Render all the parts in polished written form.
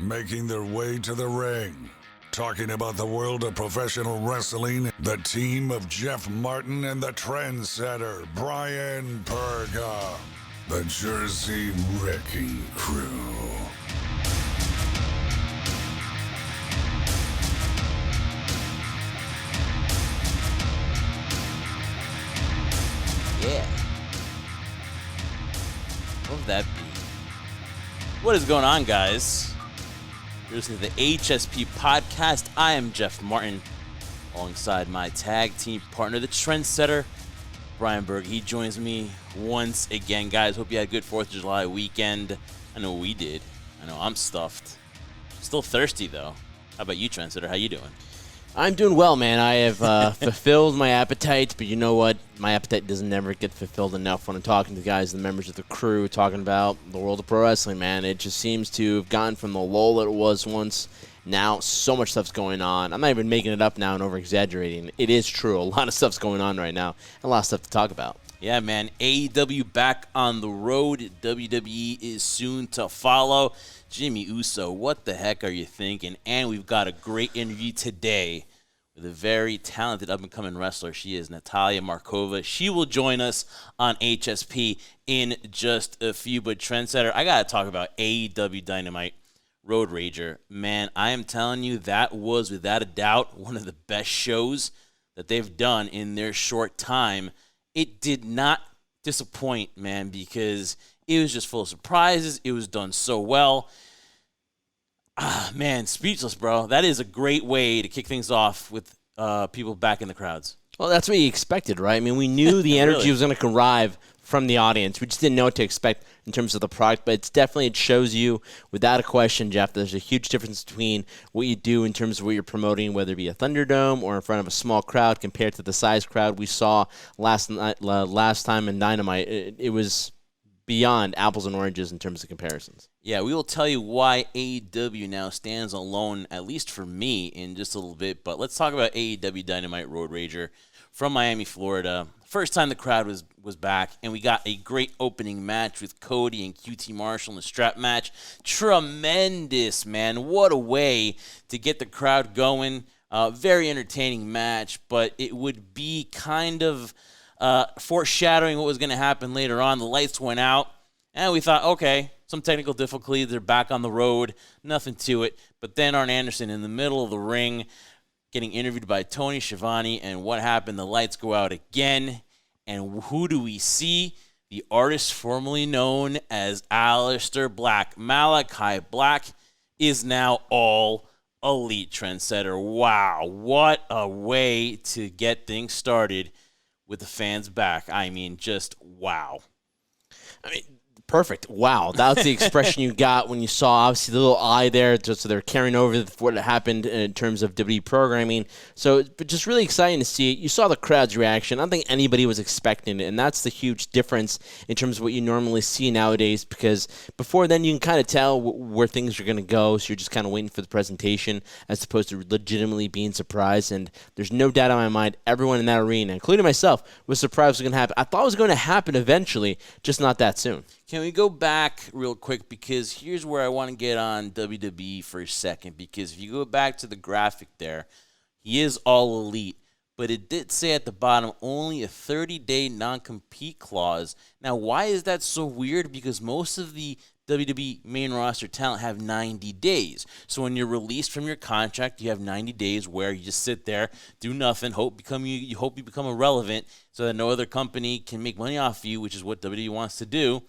making their way to the ring. Talking about the world of professional wrestling, the team of Jeff Martin and the trendsetter, Bryan Burga. The Jersey Wrecking Crew. Yeah. What would that be? What is going on, guys? You're listening to the HSP podcast. I am Jeff Martin, alongside my tag team partner, the trendsetter, Bryan Burga. He joins me once again, guys. Hope you had a good 4th of July weekend. I know we did. I know I'm stuffed. Still thirsty, though. How about you, trendsetter? How you doing? I'm doing well, man. I have fulfilled my appetite, but you know what? My appetite doesn't never get fulfilled enough when I'm talking to the guys, the members of the crew, talking about the world of pro wrestling, man. It just seems to have gone from the lull that it was once. Now, so much stuff's going on. I'm not even making it up now and over-exaggerating. It is true. A lot of stuff's going on right now, and a lot of stuff to talk about. Yeah, man. AEW back on the road. WWE is soon to follow. Jimmy Uso, what the heck are you thinking? And we've got a great interview today with a very talented up-and-coming wrestler. She is Natalia Markova. She will join us on HSP in just a few. But trendsetter, I got to talk about AEW Dynamite Road Rager. Man, I am telling you, that was without a doubt one of the best shows that they've done in their short time. It did not disappoint, man, because it was just full of surprises. It was done so well. Man, speechless, bro. That is a great way to kick things off with people back in the crowds. Well, that's what you expected, right? I mean, we knew the energy Really? was going to arrive from the audience. We just didn't know what to expect in terms of the product, but it shows you, without a question, Jeff, there's a huge difference between what you do in terms of what you're promoting, whether it be a Thunderdome or in front of a small crowd compared to the size crowd we saw last time in Dynamite. It was beyond apples and oranges in terms of comparisons. Yeah, we will tell you why AEW now stands alone, at least for me, in just a little bit. But let's talk about AEW Dynamite Road Rager from Miami, Florida. First time the crowd was back, and we got a great opening match with Cody and QT Marshall in the strap match. Tremendous, man. What a way to get the crowd going. Very entertaining match, but it would be kind of foreshadowing what was going to happen later on. The lights went out, and we thought, okay, some technical difficulty. They're back on the road. Nothing to it. But then Arn Anderson in the middle of the ring getting interviewed by Tony Schiavone, and what happened? The lights go out again, and who do we see? The artist formerly known as Aleister Black. Malachi Black is now all elite, trendsetter. Wow, what a way to get things started with the fans back. I mean, just wow. I mean, perfect. Wow. That was the expression you got when you saw, obviously, the little eye there. So they're carrying over what happened in terms of WWE programming. So, but just really exciting to see it. You saw the crowd's reaction. I don't think anybody was expecting it, and that's the huge difference in terms of what you normally see nowadays, because before then you can kind of tell where things are going to go, so you're just kind of waiting for the presentation as opposed to legitimately being surprised. And there's no doubt in my mind, everyone in that arena, including myself, was surprised it was going to happen. I thought it was going to happen eventually, just not that soon. Can we go back real quick? Because here's where I want to get on WWE for a second. Because if you go back to the graphic there, he is all elite. But it did say at the bottom, only a 30-day non-compete clause. Now, why is that so weird? Because most of the WWE main roster talent have 90 days. So when you're released from your contract, you have 90 days where you just sit there, do nothing, hope you become irrelevant so that no other company can make money off you, which is what WWE wants to do.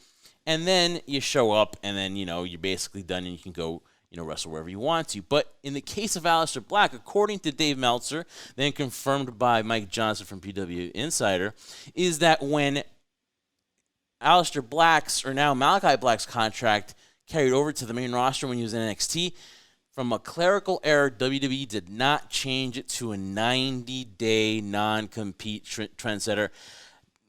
And then you show up, and then, you're basically done, and you can go, wrestle wherever you want to. But in the case of Aleister Black, according to Dave Meltzer, then confirmed by Mike Johnson from PW Insider, is that when Aleister Black's, or now Malachi Black's contract carried over to the main roster when he was in NXT, from a clerical error, WWE did not change it to a 90-day non-compete trendsetter.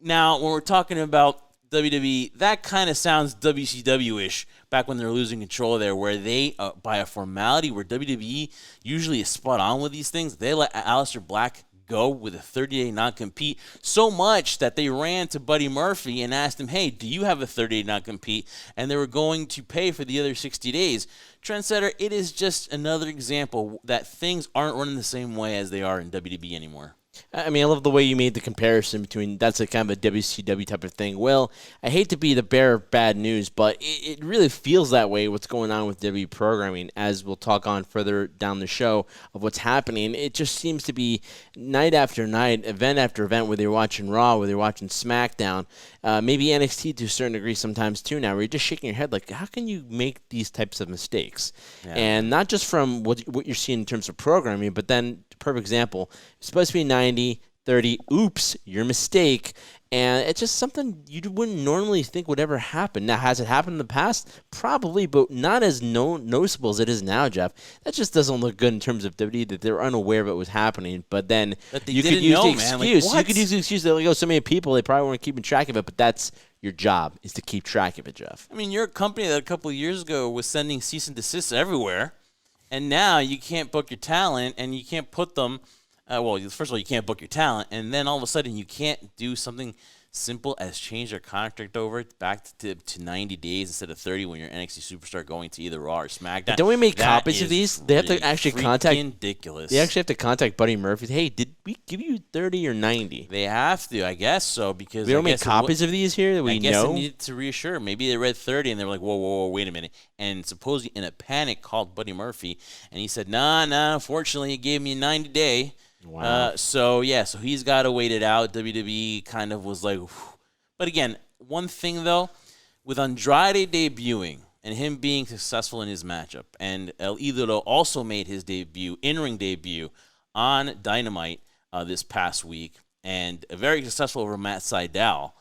Now, when we're talking about WWE, that kind of sounds WCW-ish back when they're losing control there, where they, by a formality, where WWE usually is spot on with these things, they let Aleister Black go with a 30-day non-compete, so much that they ran to Buddy Murphy and asked him, hey, do you have a 30-day non-compete? And they were going to pay for the other 60 days. Trendsetter, it is just another example that things aren't running the same way as they are in WWE anymore. I mean, I love the way you made the comparison between that's a kind of a WCW type of thing. Well, I hate to be the bearer of bad news, but it really feels that way, what's going on with WWE programming, as we'll talk on further down the show of what's happening. It just seems to be night after night, event after event, whether you're watching Raw, whether you're watching SmackDown, maybe NXT to a certain degree sometimes too now, where you're just shaking your head like, how can you make these types of mistakes? Yeah. And not just from what you're seeing in terms of programming, but then, perfect example, it's supposed to be 90, 30, oops, your mistake. And it's just something you wouldn't normally think would ever happen. Now, has it happened in the past? Probably, but not as noticeable as it is now, Jeff. That just doesn't look good in terms of WWE, that they're unaware of what was happening. But then you could use the excuse. You could use the excuse that, like, oh, so many people, they probably weren't keeping track of it. But that's your job, is to keep track of it, Jeff. I mean, you're a company that a couple of years ago was sending cease and desist everywhere. And now you can't book your talent, and you can't put them well, first of all, you can't book your talent, and then all of a sudden you can't do something simple as change their contract over back to 90 days instead of 30 when you're an NXT superstar going to either Raw or SmackDown. But don't we make copies of these? They have to actually contact. Ridiculous. They actually have to contact Buddy Murphy. Hey, did we give you 30 or 90? They have to, I guess so, because we don't make copies of these here that we know. I guess they needed to reassure. Maybe they read 30 and they were like, whoa, wait a minute. And supposedly in a panic called Buddy Murphy, and he said, nah, unfortunately, he gave me a 90-day. Wow. So he's got to wait it out. WWE kind of was like, whew. But again, one thing though, with Andrade debuting and him being successful in his matchup, and El Idolo also made his in-ring debut on Dynamite this past week, and very successful over Matt Sydal.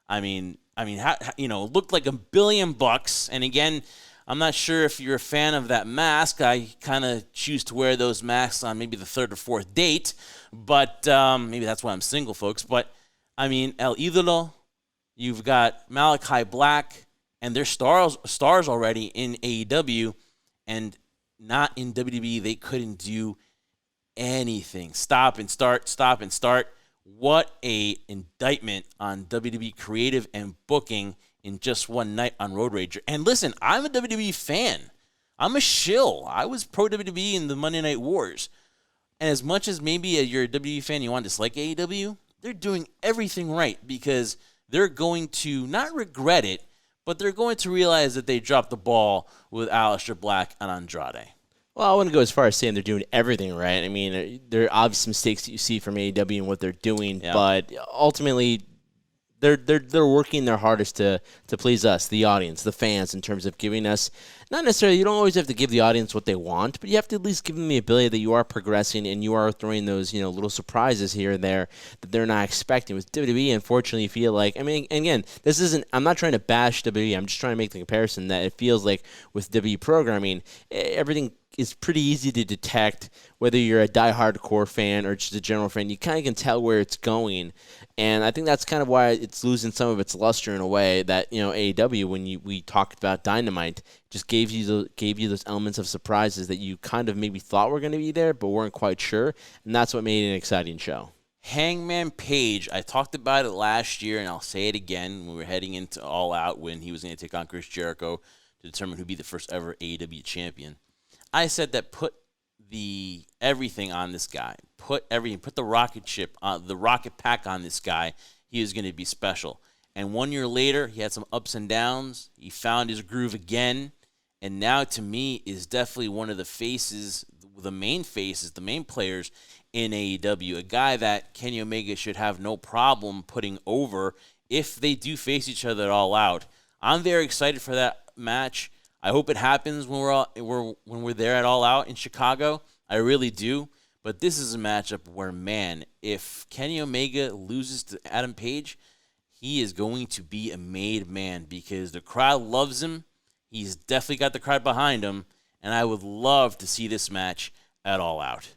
I mean, looked like $1 billion. And again, I'm not sure if you're a fan of that mask. I kind of choose to wear those masks on maybe the third or fourth date, but maybe that's why I'm single, folks. But, I mean, El Idolo, you've got Malachi Black, and they're stars already in AEW, and not in WWE. They couldn't do anything. Stop and start. What a indictment on WWE creative and booking in just one night on Road Rager. And listen, I'm a WWE fan. I'm a shill. I was pro WWE in the Monday Night Wars. And as much as maybe you're a WWE fan, you want to dislike AEW, they're doing everything right, because they're going to not regret it, but they're going to realize that they dropped the ball with Aleister Black and Andrade. Well, I wouldn't go as far as saying they're doing everything right. I mean, there are obvious mistakes that you see from AEW and what they're doing, but ultimately they're working their hardest to please us, the audience, the fans, in terms of giving us, not necessarily, you don't always have to give the audience what they want, but you have to at least give them the ability that you are progressing and you are throwing those, little surprises here and there that they're not expecting. With WWE, unfortunately, you feel like, I mean, again, I'm not trying to bash WWE, I'm just trying to make the comparison that it feels like with WWE programming, everything is pretty easy to detect, whether you're a die-hard core fan or just a general fan. You kind of can tell where it's going, and I think that's kind of why it's losing some of its luster in a way that, AEW, when we talked about Dynamite, just gave you those elements of surprises that you kind of maybe thought were going to be there but weren't quite sure, and that's what made it an exciting show. Hangman Page, I talked about it last year, and I'll say it again when we were heading into All Out when he was going to take on Chris Jericho to determine who'd be the first ever AEW champion. I said that put everything on this guy. Put the rocket ship on the rocket pack on this guy. He is going to be special. And 1 year later, he had some ups and downs. He found his groove again, and now to me is definitely one of the main players in AEW. A guy that Kenny Omega should have no problem putting over if they do face each other All Out. I'm very excited for that match. I hope it happens when we're there at All Out in Chicago. I really do. But this is a matchup where, man, if Kenny Omega loses to Adam Page, he is going to be a made man because the crowd loves him. He's definitely got the crowd behind him. And I would love to see this match at All Out.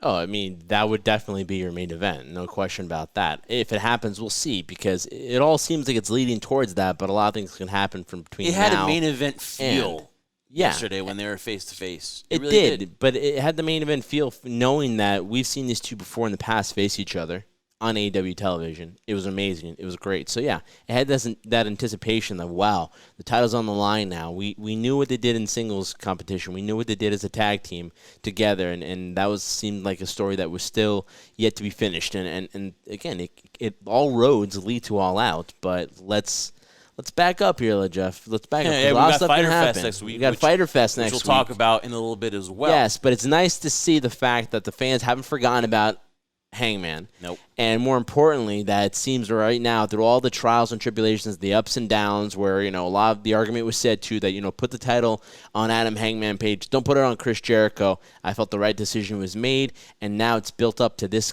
Oh, I mean, that would definitely be your main event. No question about that. If it happens, we'll see, because it all seems like it's leading towards that, but a lot of things can happen from between now. It had a main event feel. yesterday when they were face to face. It really did, but it had the main event feel, knowing that we've seen these two before in the past face each other on AEW television. It was amazing. It was great. So, yeah, it had that anticipation of, wow, the title's on the line now. We knew what they did in singles competition. We knew what they did as a tag team together, and that seemed like a story that was still yet to be finished. And again, it all roads lead to All Out, but let's back up here, Jeff. Let's back up. Yeah, we got Fyter Fest next week. We got Fyter Fest next week. Which we'll talk about in a little bit as well. Yes, but it's nice to see the fact that the fans haven't forgotten about Hangman. Nope. And more importantly, that it seems right now, through all the trials and tribulations, the ups and downs, where, a lot of the argument was said too that, put the title on Adam Hangman Page, don't put it on Chris Jericho. I felt the right decision was made, and now it's built up to this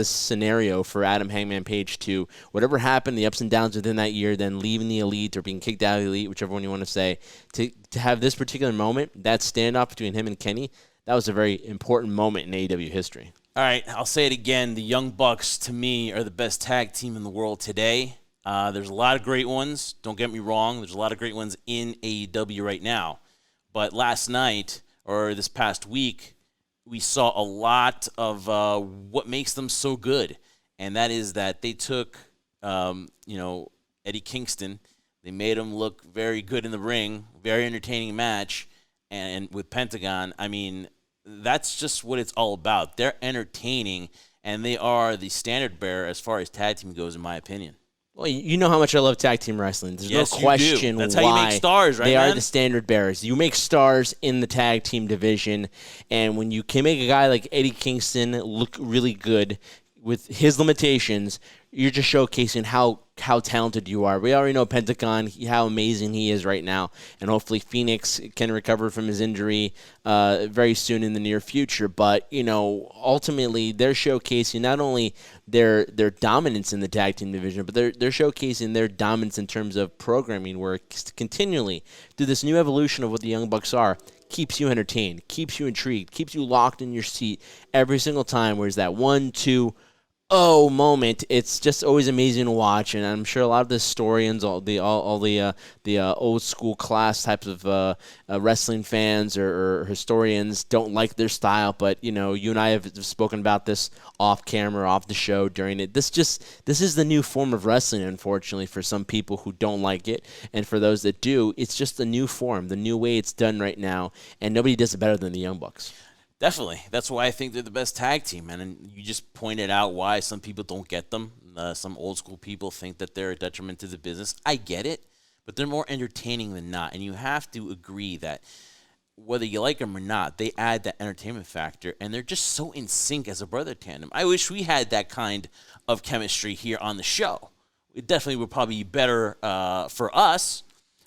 scenario for Adam Hangman Page to, whatever happened, the ups and downs within that year, then leaving the Elite or being kicked out of the Elite, whichever one you want to say, to have this particular moment, that standoff between him and Kenny, that was a very important moment in AEW history. All right, I'll say it again. The Young Bucks, to me, are the best tag team in the world today. There's a lot of great ones. Don't get me wrong. There's a lot of great ones in AEW right now. But last night, or this past week, we saw a lot of what makes them so good. And that is that they took, Eddie Kingston. They made him look very good in the ring, very entertaining match. And with Pentagon, I mean, that's just what it's all about. They're entertaining, and they are the standard bearer as far as tag team goes, in my opinion. Well, you know how much I love tag team wrestling. There's yes, no question that's why how you make stars, right, they man? are the standard bearers. You make stars in the tag team division, and when you can make a guy like Eddie Kingston look really good with his limitations, you're just showcasing how talented you are. We already know Pentagon, how amazing he is right now, and hopefully Phoenix can recover from his injury very soon in the near future. But, ultimately they're showcasing not only their dominance in the tag team division, but they're showcasing their dominance in terms of programming, where continually, through this new evolution of what the Young Bucks are, keeps you entertained, keeps you intrigued, keeps you locked in your seat every single time, whereas that 1, 2, moment. It's just always amazing to watch, and I'm sure a lot of the historians, all the old school class types of wrestling fans or historians don't like their style. But you and I have spoken about this off camera, off the show during it. This is the new form of wrestling. Unfortunately, for some people who don't like it, and for those that do, it's just a new form, the new way it's done right now, and nobody does it better than the Young Bucks. Definitely. That's why I think they're the best tag team, man. And you just pointed out why some people don't get them. Some old school people think that they're a detriment to the business. I get it, but they're more entertaining than not. And you have to agree that whether you like them or not, they add that entertainment factor, and they're just so in sync as a brother tandem. I wish we had that kind of chemistry here on the show. It definitely would probably be better for us.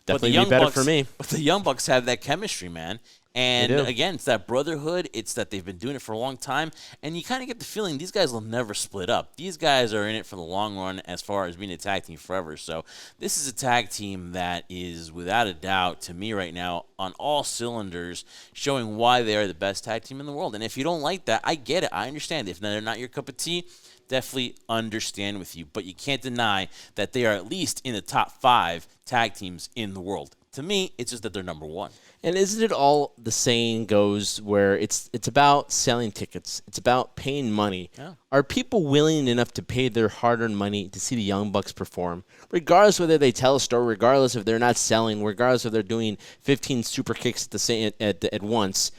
Definitely be better for me. But the Young Bucks have that chemistry, man. And again, it's that brotherhood. It's that they've been doing it for a long time. And you kind of get the feeling these guys will never split up. These guys are in it for the long run as far as being a tag team forever. So this is a tag team that is, without a doubt, to me right now, on all cylinders, showing why they are the best tag team in the world. And if you don't like that, I get it. I understand. If they're not your cup of tea, definitely understand with you. But you can't deny that they are at least in the top 5 tag teams in the world. To me, it's just that they're number 1. And isn't it all the saying goes where it's about selling tickets? It's about paying money. Yeah. Are people willing enough to pay their hard-earned money to see the Young Bucks perform? Regardless whether they tell a story, regardless if they're not selling, regardless if they're doing 15 super kicks at once,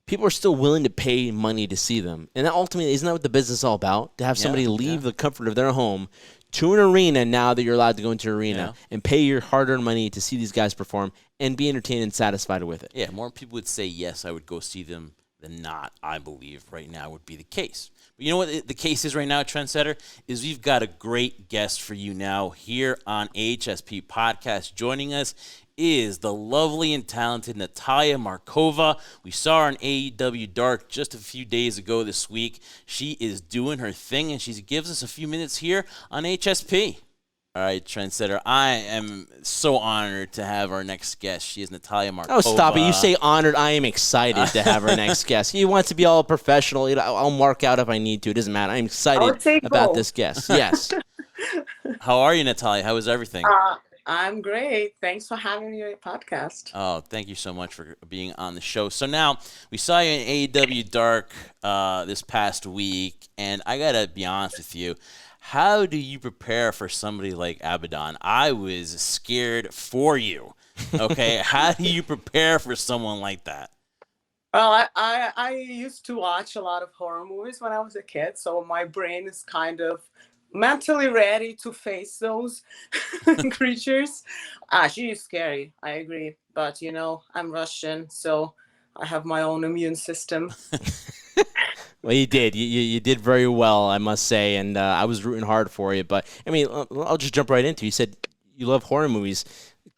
people are still willing to pay money to see them. And that ultimately, isn't that what the business is all about? To have somebody leave the comfort of their home to an arena now that you're allowed to go into an arena and pay your hard-earned money to see these guys perform and be entertained and satisfied with it. Yeah, more people would say, yes, I would go see them than not, I believe, right now would be the case. But you know what the case is right now, Trendsetter, is we've got a great guest for you now here on HSP Podcast. Joining us is the lovely and talented Natalia Markova. We saw her on AEW Dark just a few days ago this week. She is doing her thing, and she gives us a few minutes here on HSP. All right, Trendsetter, I am so honored to have our next guest. She is Natalia Markova. Oh, stop it. You say honored. I am excited to have our next guest. He wants to be all professional. I'll mark out if I need to. It doesn't matter. I'm excited about this guest. Yes. How are you, Natalia? How is everything? I'm great. Thanks for having me on your podcast. Oh, thank you so much for being on the show. So now we saw you in AEW Dark this past week, and I gotta be honest with you. How do you prepare for somebody like Abaddon? I was scared for you. Okay, how do you prepare for someone like that? Well, I used to watch a lot of horror movies when I was a kid, so my brain is kind of mentally ready to face those creatures. She is scary, I agree. But, I'm Russian, so I have my own immune system. Well, you did. You did very well, I must say, and I was rooting hard for you. But, I mean, I'll just jump right into it. You said you love horror movies.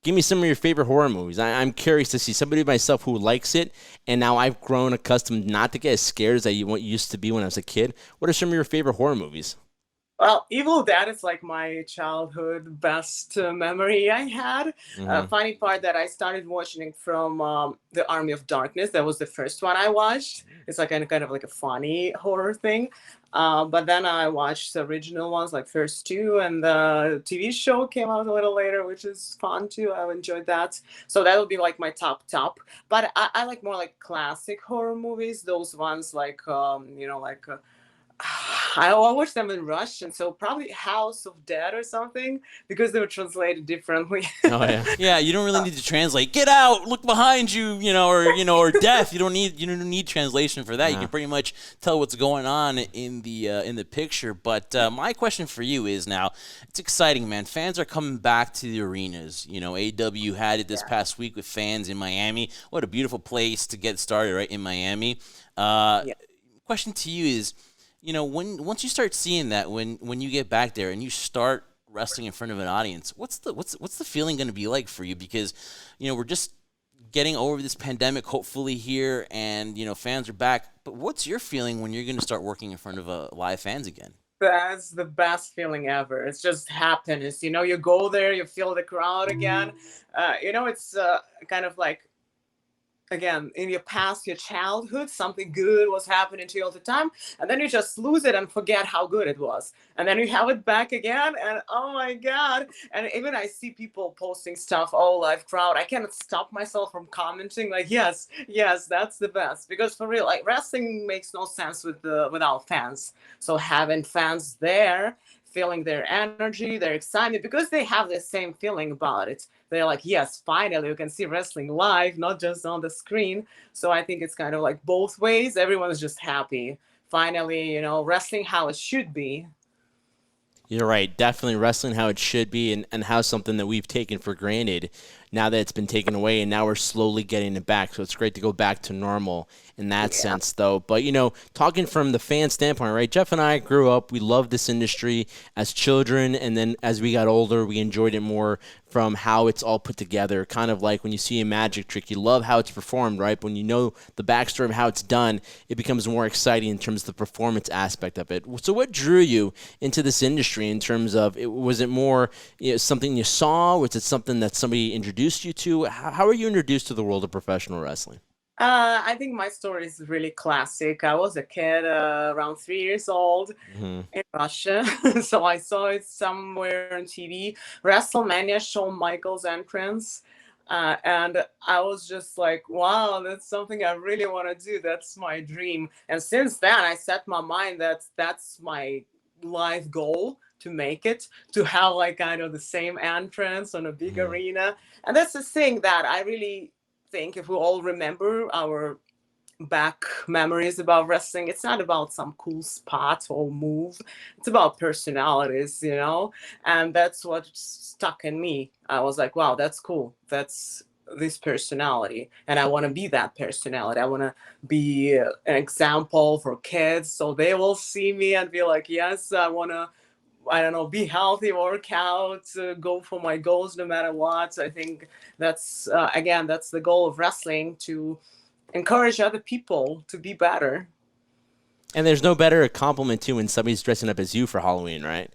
Give me some of your favorite horror movies. I'm curious to see somebody myself who likes it, and now I've grown accustomed not to get as scared as I used to be when I was a kid. What are some of your favorite horror movies? Well, Evil Dead is like my childhood best memory I had. Funny part that I started watching it from the Army of Darkness. That was the first one I watched. It's like kind of like a funny horror thing. But then I watched the original ones, like first two, and the TV show came out a little later, which is fun too. I enjoyed that. So that would be like my top. But I like more like classic horror movies. Those ones like, I watched them in Russian, so probably House of Dead or something, because they were translated differently. Oh yeah, Yeah, you don't really need to translate. Get out! Look behind you! Or death. You don't need translation for that. You can pretty much tell what's going on in the picture. But my question for you is now, it's exciting, man. Fans are coming back to the arenas. AEW had it this past week with fans in Miami. What a beautiful place to get started, right in Miami. Question to you is, once you start seeing that, when you get back there and you start wrestling in front of an audience, what's the feeling going to be like for you? Because, we're just getting over this pandemic, hopefully here, and fans are back. But what's your feeling when you're going to start working in front of live fans again? That's the best feeling ever. It's just happiness. You go there, you feel the crowd again. It's kind of like, again, in your past, your childhood, something good was happening to you all the time, and then you just lose it and forget how good it was, and then you have it back again, and oh my god. And even I see people posting stuff, oh, live crowd, I cannot stop myself from commenting like, yes, that's the best, because for real, like, wrestling makes no sense without fans. So having fans there, feeling their energy, their excitement, because they have the same feeling about it. They're like, yes, finally, we can see wrestling live, not just on the screen. So I think it's kind of like both ways. Everyone's just happy. Finally, wrestling how it should be. You're right. Definitely wrestling how it should be, and how something that we've taken for granted now that it's been taken away, and now we're slowly getting it back. So it's great to go back to normal in that sense, though. But, talking from the fan standpoint, right, Jeff and I grew up, we loved this industry as children, and then as we got older, we enjoyed it more from how it's all put together. Kind of like when you see a magic trick, you love how it's performed, right? But when you know the backstory of how it's done, it becomes more exciting in terms of the performance aspect of it. So what drew you into this industry in terms of, was it more something you saw? Was it something that somebody introduced you to? How were you introduced to the world of professional wrestling? I think my story is really classic. I was a kid around 3 years old in Russia. So I saw it somewhere on TV, WrestleMania, Shawn Michaels entrance. And I was just like, wow, that's something I really want to do. That's my dream. And since then, I set my mind that that's my life goal, to make it, to have like kind of the same entrance on a big arena. And that's the thing that I really think, if we all remember our back memories about wrestling, it's not about some cool spot or move. It's about personalities, and that's what stuck in me. I was like, wow, that's cool. That's this personality, and I want to be that personality. I want to be an example for kids, so they will see me and be like, yes, I want to, I don't know, be healthy, work out, go for my goals no matter what. I think that's, again, that's the goal of wrestling, to encourage other people to be better. And there's no better compliment, too, when somebody's dressing up as you for Halloween, right?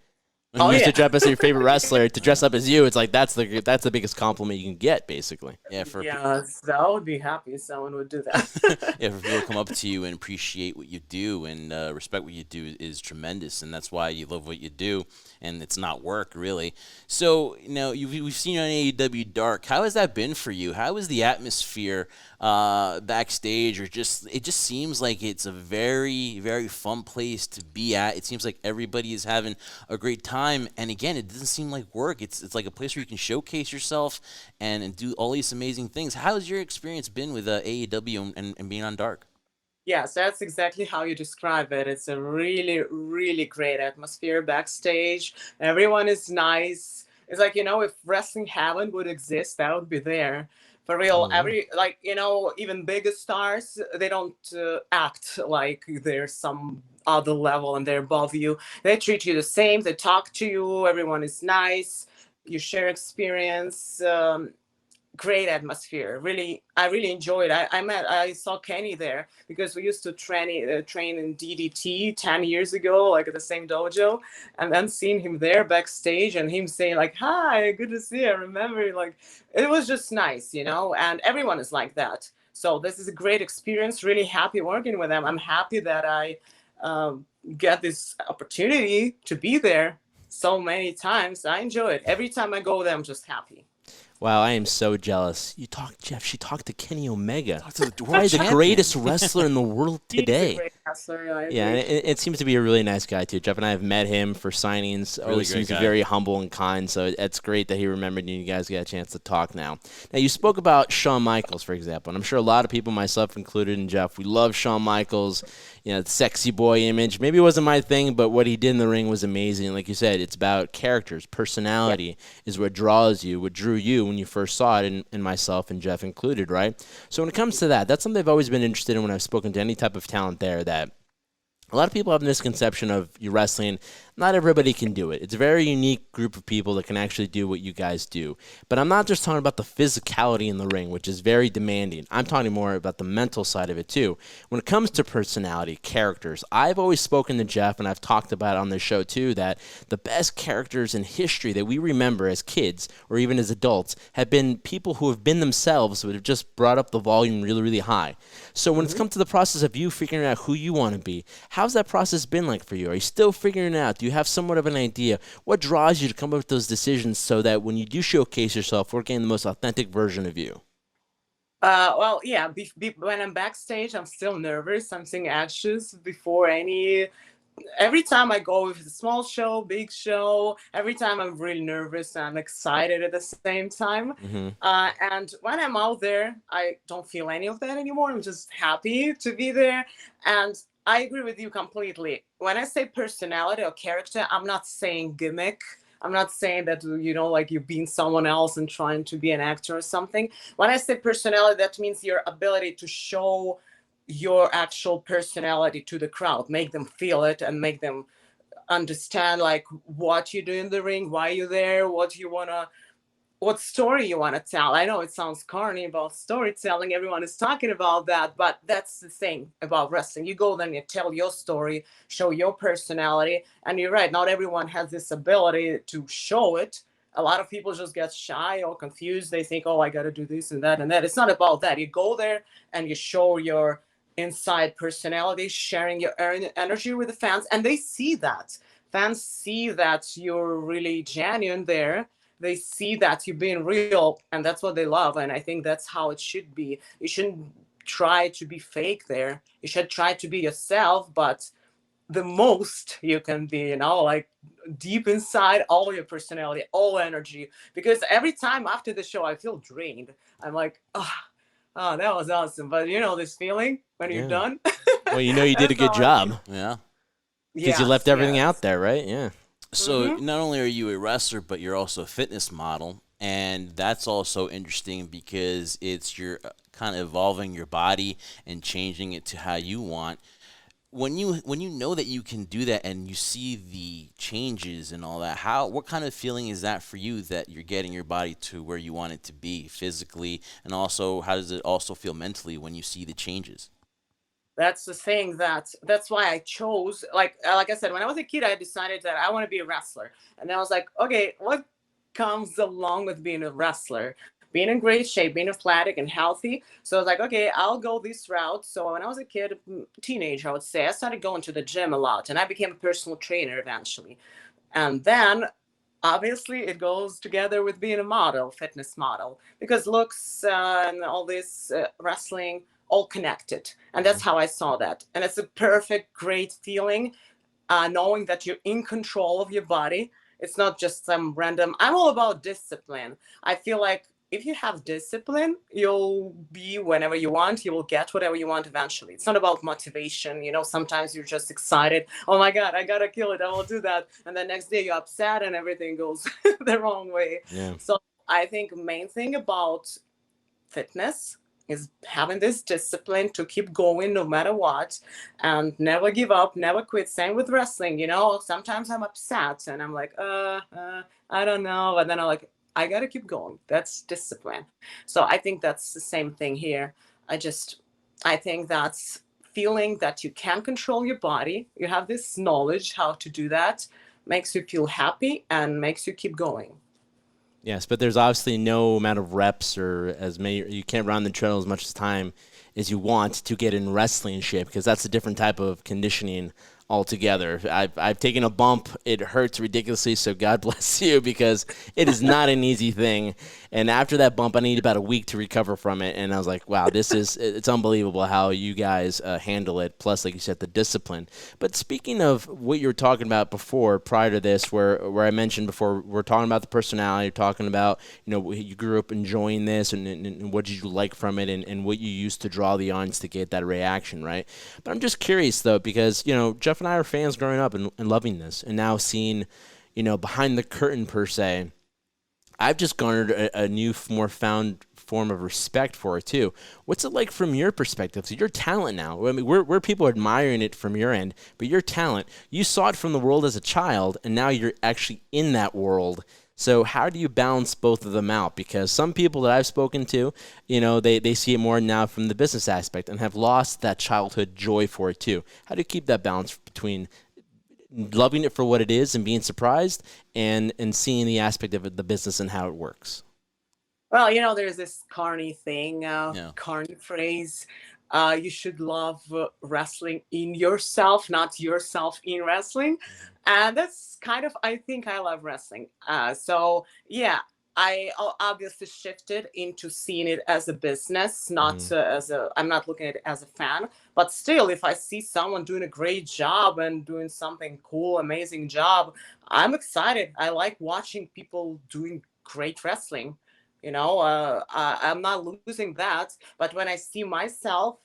When you used to dress up as your favorite wrestler, to dress up as you, it's like that's the biggest compliment you can get, basically. Yeah, Yes, I would be happy if someone would do that. yeah, for people to come up to you and appreciate what you do and respect what you do is tremendous, and that's why you love what you do, and it's not work really. So we've seen you on AEW Dark. How has that been for you? How is the atmosphere backstage, or it just seems like it's a very, very fun place to be at. It seems like everybody is having a great time, and again, it doesn't seem like work. It's like a place where you can showcase yourself and do all these amazing things. How has your experience been with AEW and being on Dark? Yes, that's exactly how you describe it. It's a really, really great atmosphere backstage. Everyone is nice. It's like, if wrestling heaven would exist, that would be there. For real, even bigger stars, they don't act like they're some other level and they're above you. They treat you the same. They talk to you. Everyone is nice. You share experience. Great atmosphere. Really, I really enjoyed. I saw Kenny there because we used to train in DDT 10 years ago, like at the same dojo, and then seeing him there backstage and him saying like, "Hi, good to see you." I remember, like, it was just nice, and everyone is like that. So this is a great experience. Really happy working with them. I'm happy that I get this opportunity to be there so many times. I enjoy it. Every time I go there, I'm just happy. Wow, I am so jealous. Jeff, she talked to Kenny Omega. Probably the greatest wrestler in the world today. He's a great wrestler, Yeah, and it seems to be a really nice guy, too. Jeff and I have met him for signings. Always seems to be very humble and kind, so it's great that he remembered you guys get a chance to talk now. Now, you spoke about Shawn Michaels, for example, and I'm sure a lot of people, myself included, and Jeff, we love Shawn Michaels, the sexy boy image. Maybe it wasn't my thing, but what he did in the ring was amazing. Like you said, it's about characters. Personality is what draws you, what drew you when you first saw it, and myself and Jeff included, right? So when it comes to that, that's something I've always been interested in when I've spoken to any type of talent there, that a lot of people have a misconception of you wrestling. Not everybody can do it. It's a very unique group of people that can actually do what you guys do. But I'm not just talking about the physicality in the ring, which is very demanding. I'm talking more about the mental side of it, too. When it comes to personality, characters, I've always spoken to Jeff, and I've talked about it on this show, too, that the best characters in history that we remember as kids or even as adults have been people who have been themselves but have just brought up the volume really, really high. So when it's come to the process of you figuring out who you want to be, how's that process been like for you? Are you still figuring it out? Do you have somewhat of an idea? What draws you to come up with those decisions so that when you do showcase yourself, we're getting the most authentic version of you? Well, yeah, when I'm backstage, I'm still nervous. I'm seeing actions before every time I go, if it's a small show, big show, every time I'm really nervous and I'm excited at the same time. And when I'm out there, I don't feel any of that anymore. I'm just happy to be there. And I agree with you completely. When I say personality or character, I'm not saying gimmick. I'm not saying that, like you're being someone else and trying to be an actor or something. When I say personality, that means your ability to show your actual personality to the crowd, make them feel it and make them understand like what you do in the ring, why you're there, what story you want to tell. I know it sounds corny about storytelling. Everyone is talking about that, but that's the thing about wrestling. You go there and you tell your story, show your personality. And you're right, not everyone has this ability to show it. A lot of people just get shy or confused. They think, oh, I got to do this and that and that. It's not about that. You go there and you show your inside personality, sharing your energy with the fans. And they see that. Fans see that you're really genuine there. They see that you're being real, and that's what they love. And I think that's how it should be. You shouldn't try to be fake there. You should try to be yourself, but the most you can be, like deep inside, all your personality, all energy. Because every time after the show, I feel drained. I'm like, oh, that was awesome. But this feeling when you're done. Well, you did a good job. Yeah. Because you left everything out there, right? Yeah. So not only are you a wrestler, but you're also a fitness model, and that's also interesting because you're kind of evolving your body and changing it to how you want. When you know that you can do that and you see the changes and all that, what kind of feeling is that for you that you're getting your body to where you want it to be physically, and also how does it also feel mentally when you see the changes? That's the thing, that's why I chose, like I said, when I was a kid, I decided that I want to be a wrestler. And then I was like, okay, what comes along with being a wrestler? Being in great shape, being athletic and healthy. So I was like, okay, I'll go this route. So when I was a kid, teenager, I would say, I started going to the gym a lot, and I became a personal trainer eventually. And then obviously it goes together with being a model, fitness model, because looks and all this wrestling all connected. And that's how I saw that. And it's a perfect, great feeling, knowing that you're in control of your body. It's not just some random. I'm all about discipline. I feel like if you have discipline, you'll be whenever you want. You will get whatever you want eventually. It's not about motivation. Sometimes you're just excited. Oh my God, I gotta kill it. I will do that. And the next day you're upset and everything goes the wrong way. Yeah. So I think main thing about fitness is having this discipline to keep going no matter what, and never give up, never quit. Same with wrestling. Sometimes I'm upset and I'm like, I don't know. But then I'm like, I got to keep going. That's discipline. So I think that's the same thing here. I think that's feeling that you can control your body. You have this knowledge how to do that, makes you feel happy and makes you keep going. Yes, but there's obviously no amount of reps or as many. You can't run the treadmill as much time as you want to get in wrestling shape, because that's a different type of conditioning altogether. I've taken a bump. It hurts ridiculously, so God bless you, because it is not an easy thing. And after that bump, I need about a week to recover from it. And I was like, wow, it's unbelievable how you guys handle it. Plus, like you said, the discipline. But speaking of what you were talking about before, prior to this, where I mentioned before, we're talking about the personality, talking about, you grew up enjoying this and what did you like from it, and what you used to draw the audience to get that reaction, right? But I'm just curious, though, because, Jeff and I are fans growing up and loving this, and now seeing, behind the curtain per se, I've just garnered a new, more found form of respect for it too. What's it like from your perspective? So your talent now. I mean, we're people admiring it from your end, but your talent, you saw it from the world as a child, and now you're actually in that world. So how do you balance both of them out? Because some people that I've spoken to, they see it more now from the business aspect and have lost that childhood joy for it too. How do you keep that balance between loving it for what it is and being surprised and seeing the aspect of it, the business and how it works? Well, there's this carny thing, carny phrase. You should love wrestling in yourself, not yourself in wrestling. And that's kind of, I think I love wrestling. So, yeah, I obviously shifted into seeing it as a business, not I'm not looking at it as a fan. But still, if I see someone doing a great job and doing something cool, amazing job, I'm excited. I like watching people doing great wrestling. I'm not losing that. But when I see myself,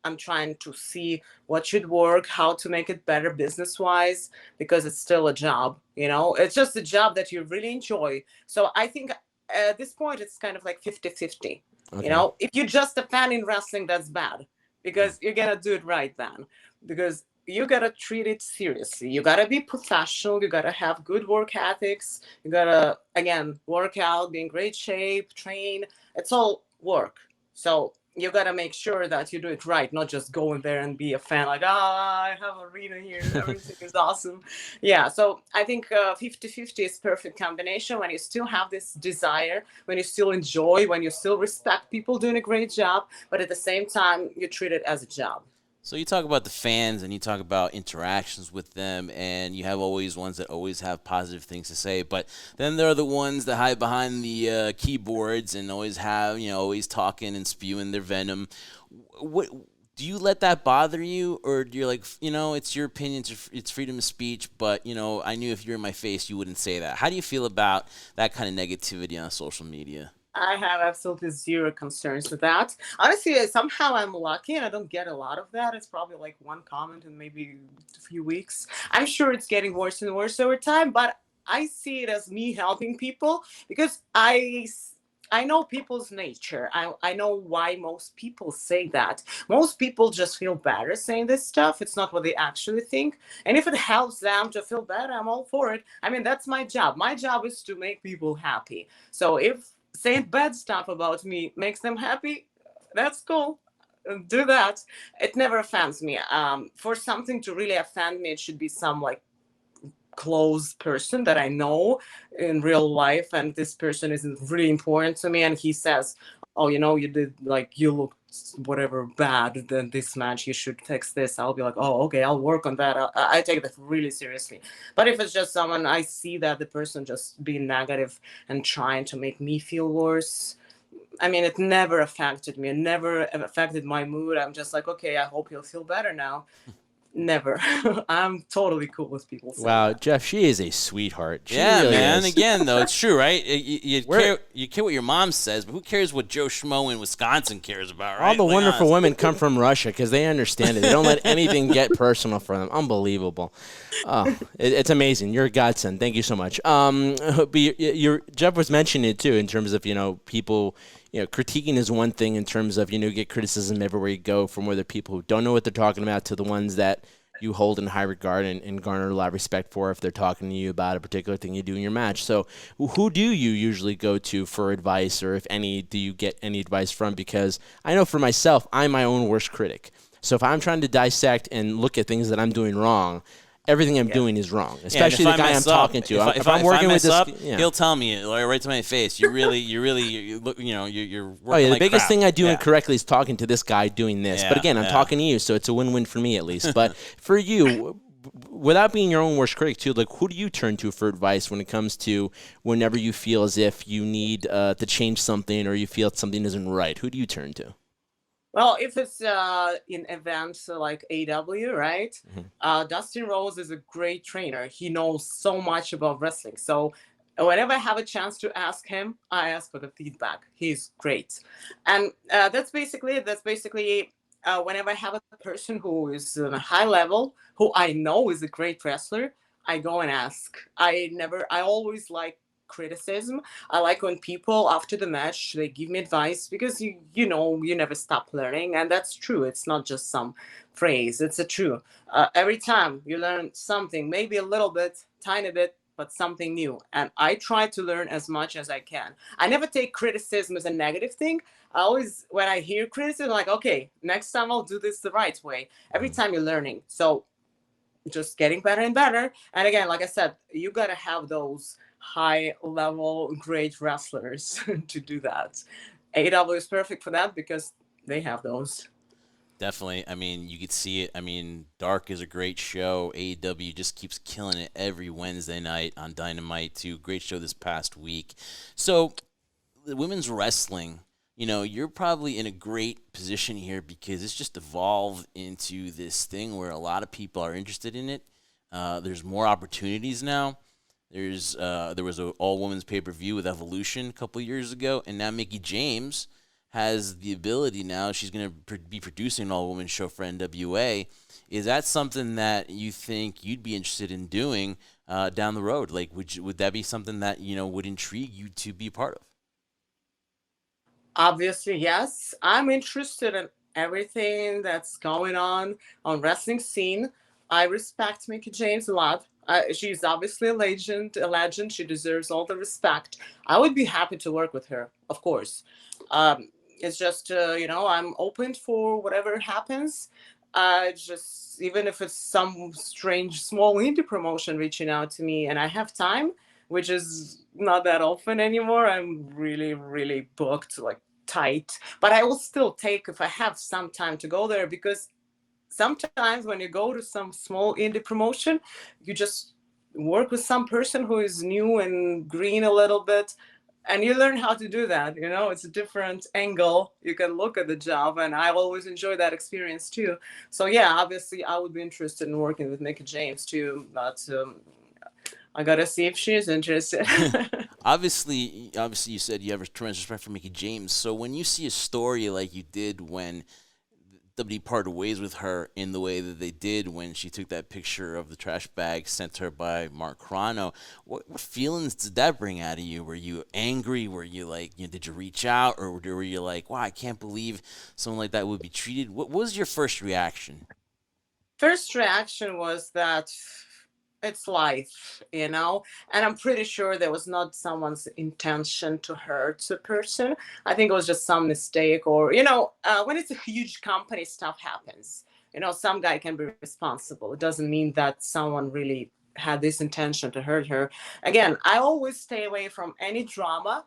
I'm trying to see what should work, how to make it better business wise, because it's still a job. It's just a job that you really enjoy. So I think at this point, it's kind of like 50-50. Okay. If you're just a fan in wrestling, that's bad, because you're going to do it right then. Because you gotta treat it seriously. You gotta be professional. You gotta have good work ethics. You gotta, again, work out, be in great shape, train. It's all work. So you gotta make sure that you do it right, not just go in there and be a fan like, I have a arena here, everything is awesome. Yeah, so I think 50-50 is perfect combination when you still have this desire, when you still enjoy, when you still respect people doing a great job, but at the same time, you treat it as a job. So you talk about the fans and you talk about interactions with them, and you have always ones that always have positive things to say. But then there are the ones that hide behind the keyboards and always have, always talking and spewing their venom. What do you let that bother you, or do you like, it's your opinion, it's freedom of speech, but I knew if you're in my face, you wouldn't say that. How do you feel about that kind of negativity on social media? I have absolutely zero concerns with that. Honestly, somehow I'm lucky and I don't get a lot of that. It's probably like one comment in maybe a few weeks. I'm sure it's getting worse and worse over time, but I see it as me helping people, because I know people's nature. I know why most people say that. Most people just feel better saying this stuff. It's not what they actually think. And if it helps them to feel better, I'm all for it. I mean, that's my job. My job is to make people happy. So if saying bad stuff about me makes them happy, that's cool. do that. It never offends me. For something to really offend me, it should be some like close person that I know in real life, and this person is really important to me, and he says, "Oh, you did like you look whatever bad than this match. You should fix this." I'll be like, "Oh, okay, I'll work on that." I take that really seriously. But if it's just someone I see that the person just being negative and trying to make me feel worse, I mean, it never affected me. It never affected my mood. I'm just like, okay, I hope you'll feel better now. Never. I'm totally cool with people saying Wow, that. Jeff, she is a sweetheart. She Yeah, really man. is. Again, though, it's true, right? You care what your mom says, but who cares what Joe Schmo in Wisconsin cares about, right? All the Like, wonderful honestly. women come from Russia because they understand it. They don't let anything get personal for them. Unbelievable. Oh, it's amazing. You're a godsend. Thank you so much. But Jeff was mentioning it too in terms of people. Critiquing is one thing in terms of get criticism everywhere you go from whether people who don't know what they're talking about to the ones that you hold in high regard and garner a lot of respect for if they're talking to you about a particular thing you do in your match. So who do you usually go to for advice, or if any, do you get any advice from? Because I know for myself, I'm my own worst critic. So if I'm trying to dissect and look at things that I'm doing wrong, everything I'm doing is wrong, especially the guy I'm talking to. If I'm working with this, yeah. he'll tell me right to my face. You're working. Oh yeah, the like biggest crap. thing I do Yeah. incorrectly is talking to this guy doing this. But Yeah, again, I'm yeah. talking to you, so it's a win-win for me at least. But for you, without being your own worst critic too, like who do you turn to for advice when it comes to whenever you feel as if you need to change something or you feel something isn't right? Who do you turn to? Well, if it's in events like AW, right? Dustin Rose is a great trainer. He knows so much about wrestling. So whenever I have a chance to ask him, I ask for the feedback. He's great. And that's basically it. That's basically whenever I have a person who is on a high level, who I know is a great wrestler, I go and ask. I always like criticism. I like when people after the match they give me advice, because you never stop learning, and that's true. It's not just some phrase. It's a true. Every time you learn something, maybe a little bit, tiny bit, but something new. And I try to learn as much as I can. I never take criticism as a negative thing. I always, when I hear criticism, like, okay, next time I'll do this the right way. Every time you're learning. So just getting better and better. And again, like I said, you got to have those high level great wrestlers to do that. AEW is perfect for that because they have those. Definitely. I mean, you could see it. I mean, Dark is a great show. AEW just keeps killing it every Wednesday night on Dynamite, too. Great show this past week. So, the women's wrestling, you're probably in a great position here because it's just evolved into this thing where a lot of people are interested in it. There's more opportunities now. There was an all-women's pay-per-view with Evolution a couple years ago, and now Mickie James has the ability now. She's going to be producing an all-women's show for NWA. Is that something that you think you'd be interested in doing down the road? Like, would that be something that would intrigue you to be a part of? Obviously, yes. I'm interested in everything that's going on wrestling scene. I respect Mickie James a lot. She's obviously a legend. A legend. She deserves all the respect. I would be happy to work with her, of course. It's just I'm open for whatever happens. Just even if it's some strange small indie promotion reaching out to me and I have time, which is not that often anymore. I'm really, really booked, like tight. But I will still take if I have some time to go there, because sometimes when you go to some small indie promotion, you just work with some person who is new and green a little bit, and you learn how to do that. It's a different angle you can look at the job, and I always enjoy that experience too. So yeah, obviously I would be interested in working with Mickie James too, but I gotta see if she's interested. Obviously, you said you have a tremendous respect for Mickie James. So when you see a story like you did when WWE parted ways with her in the way that they did when she took that picture of the trash bag sent to her by Mark Carano, what feelings did that bring out of you? Were you angry? Were you like, did you reach out? Or were you like, wow, I can't believe someone like that would be treated? What was your first reaction? First reaction was that it's life, and I'm pretty sure there was not someone's intention to hurt the person. I think it was just some mistake, or when it's a huge company, stuff happens. Some guy can be responsible. It doesn't mean that someone really had this intention to hurt her. Again, I always stay away from any drama.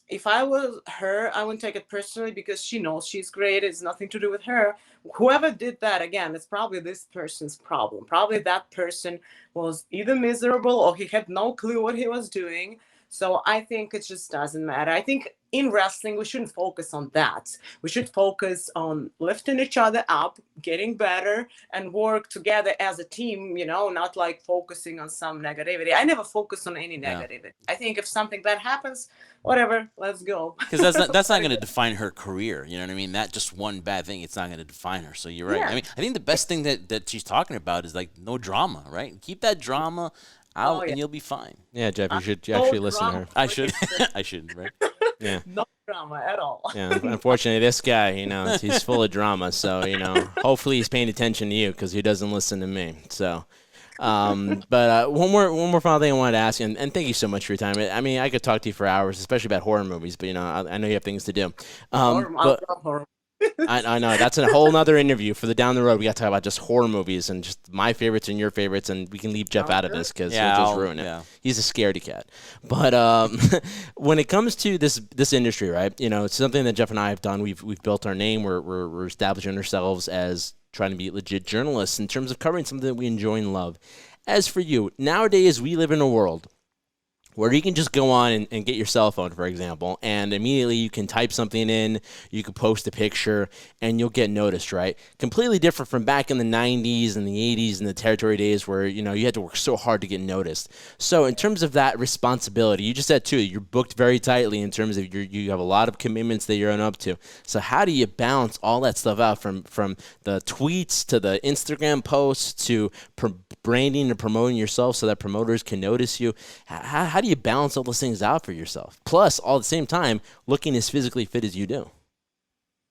If I was her, I wouldn't take it personally because she knows she's great. It's nothing to do with her. Whoever did that, again, it's probably this person's problem. Probably that person was either miserable or he had no clue what he was doing. So I think it just doesn't matter. I think in wrestling, we shouldn't focus on that. We should focus on lifting each other up, getting better, and work together as a team, not like focusing on some negativity. I never focus on any negativity. Yeah. I think if something bad happens, whatever, let's go. Because that's not going to define her career. You know what I mean? That just one bad thing, it's not going to define her. So you're right. Yeah. I mean, I think the best thing that she's talking about is like no drama, right? Keep that drama out and you'll be fine. Yeah, Jeff, you should actually listen to her. I should. I should, right? Yeah. No drama at all. Yeah, unfortunately, this guy, he's full of drama. So, hopefully he's paying attention to you because he doesn't listen to me. So, but one more final thing I wanted to ask you, and thank you so much for your time. I mean, I could talk to you for hours, especially about horror movies, but, I know you have things to do. I love horror. I know that's a whole nother interview for the down the road. We got to talk about just horror movies and just my favorites and your favorites, and we can leave Jeff out of this because he'll just ruin it. Yeah. He's a scaredy cat. But when it comes to this industry, right? It's something that Jeff and I have done. We've built our name. We're establishing ourselves as trying to be legit journalists in terms of covering something that we enjoy and love. As for you, nowadays we live in a world where you can just go on and get your cell phone, for example, and immediately you can type something in, you can post a picture, and you'll get noticed, right? Completely different from back in the 90s and the 80s and the territory days where, you had to work so hard to get noticed. So in terms of that responsibility, you just said, too, you're booked very tightly in terms of you have a lot of commitments that you're on up to. So how do you balance all that stuff out from the tweets to the Instagram posts to branding and promoting yourself so that promoters can notice you? How do you balance all those things out for yourself? Plus, all at the same time, looking as physically fit as you do.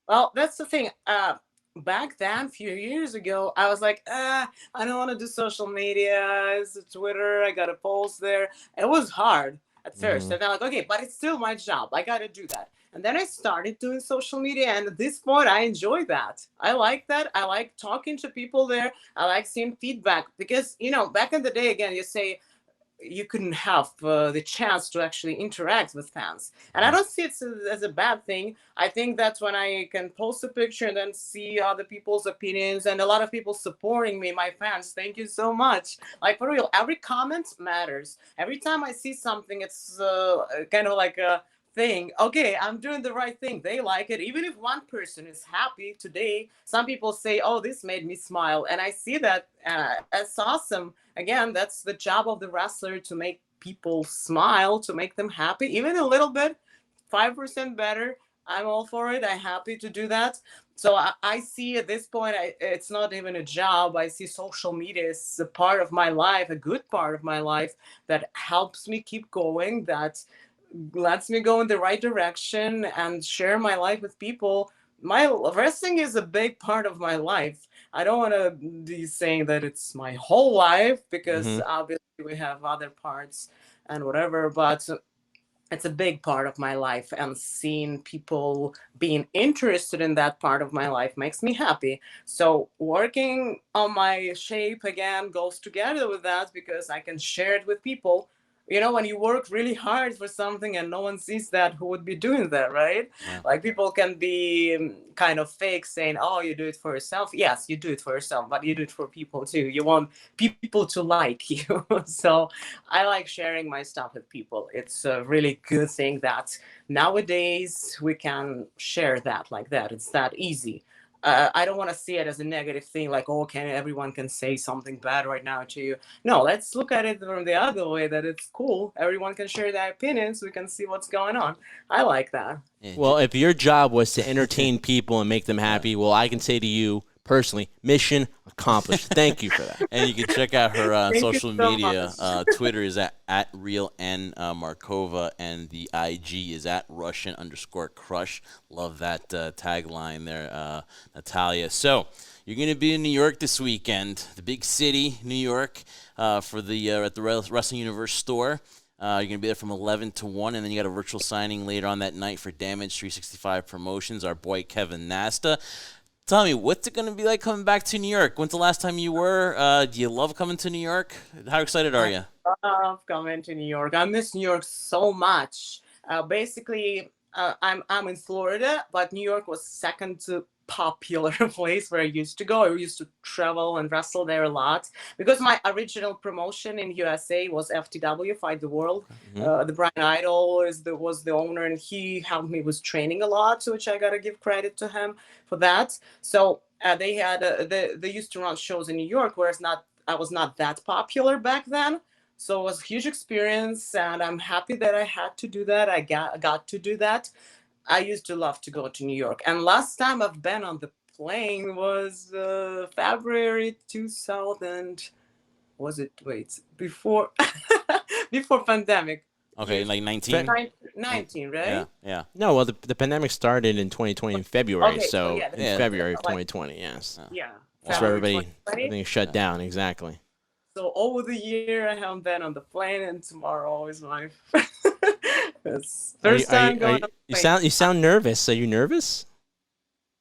Well, that's the thing. Back then, a few years ago, I was like, I don't want to do social media. It's Twitter. I got to post there. It was hard at first. And I'm like, okay, but it's still my job. I got to do that. And then I started doing social media. And at this point, I enjoy that. I like that. I like talking to people there. I like seeing feedback because, back in the day, again, you say, you couldn't have the chance to actually interact with fans. And I don't see it as a bad thing. I think that's when I can post a picture and then see other people's opinions and a lot of people supporting me, my fans. Thank you so much. Like, for real, every comment matters. Every time I see something, it's kind of like a thing. Okay, I'm doing the right thing. They like it. Even if one person is happy today, some people say, oh, this made me smile. And I see that. That's awesome. Again, that's the job of the wrestler, to make people smile, to make them happy, even a little bit, 5% better. I'm all for it. I'm happy to do that. So I see at this point, it's not even a job. I see social media as a part of my life, a good part of my life that helps me keep going, that lets me go in the right direction and share my life with people. My wrestling is a big part of my life. I don't want to be saying that it's my whole life because obviously we have other parts and whatever, but it's a big part of my life, and seeing people being interested in that part of my life makes me happy. So working on my shape again goes together with that because I can share it with people. When you work really hard for something and no one sees that, who would be doing that, right? Yeah. Like, people can be kind of fake saying, oh, you do it for yourself. Yes, you do it for yourself, but you do it for people too. You want people to like you. So I like sharing my stuff with people. It's a really good thing that nowadays we can share that like that. It's that easy. I don't want to see it as a negative thing, like, oh, everyone can say something bad right now to you. No, let's look at it from the other way, that it's cool. Everyone can share their opinions. We can see what's going on. I like that. Well, if your job was to entertain people and make them happy, well, I can say to you, personally, mission accomplished. Thank you for that. And you can check out her Thank you social so media. much. Twitter is at real N Markova, and the IG is at Russian_crush. Love that tagline there, Natalia. So you're going to be in New York this weekend, the big city, New York, for the at the Wrestling Universe store. You're going to be there from 11 to 1, and then you got a virtual signing later on that night for Damage 365 Promotions, our boy Kevin Nasta. Tell me, what's it going to be like coming back to New York? When's the last time you were? Do you love coming to New York? How excited are you? I love coming to New York. I miss New York so much. Basically, I'm in Florida, but New York was second to popular place where I used to go. I used to travel and wrestle there a lot because my original promotion in USA was FTW, Fight the World. The Bryan Idol was the owner, and he helped me with training a lot, which I gotta give credit to him for that. So they had they used to run shows in New York, whereas I was not that popular back then. So it was a huge experience, and I'm happy that I had to do that. I got to do that. I used to love to go to New York. And last time I've been on the plane was February 2000. Was it? Wait, before before pandemic. Okay, like 19? 19, right? Yeah. No, well, the pandemic started in 2020 in February, Okay, so yeah, in February of 2020, yes. Yeah. That's where February 2020. everything shut down, exactly. So over the year, I haven't been on the plane, and tomorrow is my first time going on the plane. You sound nervous. Are you nervous?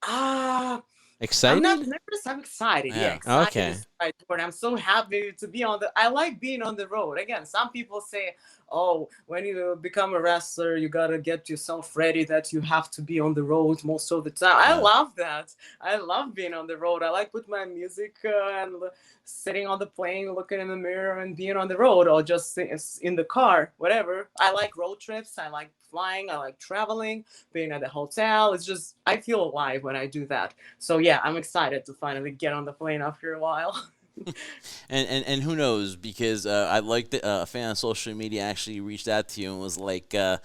I'm Excited? not nervous. I'm excited. Yeah. Yeah, excited. Okay. Is the right word. I'm so happy to be on the. I like being on the road. Again, some people say, "Oh, when you become a wrestler, you gotta get yourself ready that you have to be on the road most of the time." I love that. I love being on the road. I like with my music and sitting on the plane, looking in the mirror, and being on the road, or just in the car, whatever. I like road trips. I like flying. I like traveling, being at the hotel. It's just I feel alive when I do that. So yeah, I'm excited to finally get on the plane after a while. And who knows, because I like that a fan on social media actually reached out to you and was like, if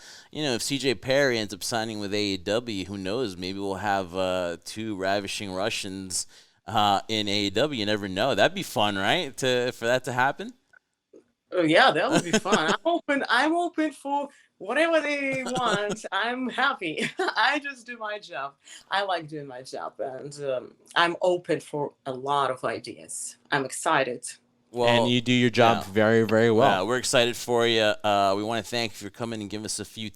CJ Perry ends up signing with AEW, who knows, maybe we'll have two ravishing Russians in AEW. You never know. That'd be fun, right? For that to happen. Oh yeah, that would be fun. I'm open for whatever they want. I'm happy. I just do my job. I like doing my job, and I'm open for a lot of ideas. I'm excited. Well, and you do your job very, very well. We're excited for you. We want to thank you for coming and giving us a few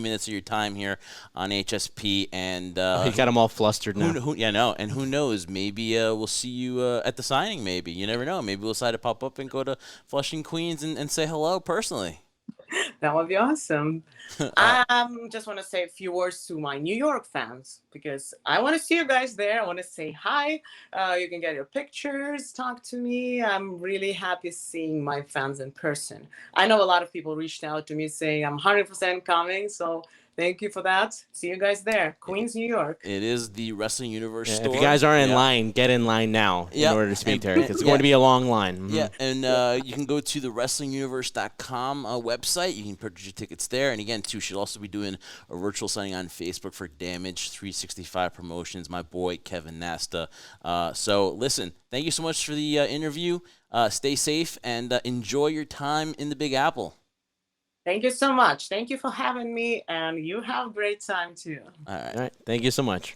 minutes of your time here on HSP. And You got them all flustered now. And who knows? Maybe we'll see you at the signing. Maybe you never know. Maybe we'll decide to pop up and go to Flushing, Queens, and say hello personally. That would be awesome. I just want to say a few words to my New York fans because I want to see you guys there. I want to say hi. You can get your pictures, talk to me. I'm really happy seeing my fans in person. I know a lot of people reached out to me saying I'm 100% coming. So thank you for that. See you guys there. Queens, New York. It is the Wrestling Universe store. If you guys aren't in line, get in line now in order to speak to her because it's going to be a long line. Mm-hmm. Yeah, and you can go to the WrestlingUniverse.com website. You can purchase your tickets there. And again, too, she'll also be doing a virtual signing on Facebook for Damage 365 Promotions, my boy Kevin Nasta. So listen, thank you so much for the interview. Stay safe and enjoy your time in the Big Apple. Thank you so much. Thank you for having me, and you have a great time too. All right. All right. Thank you so much.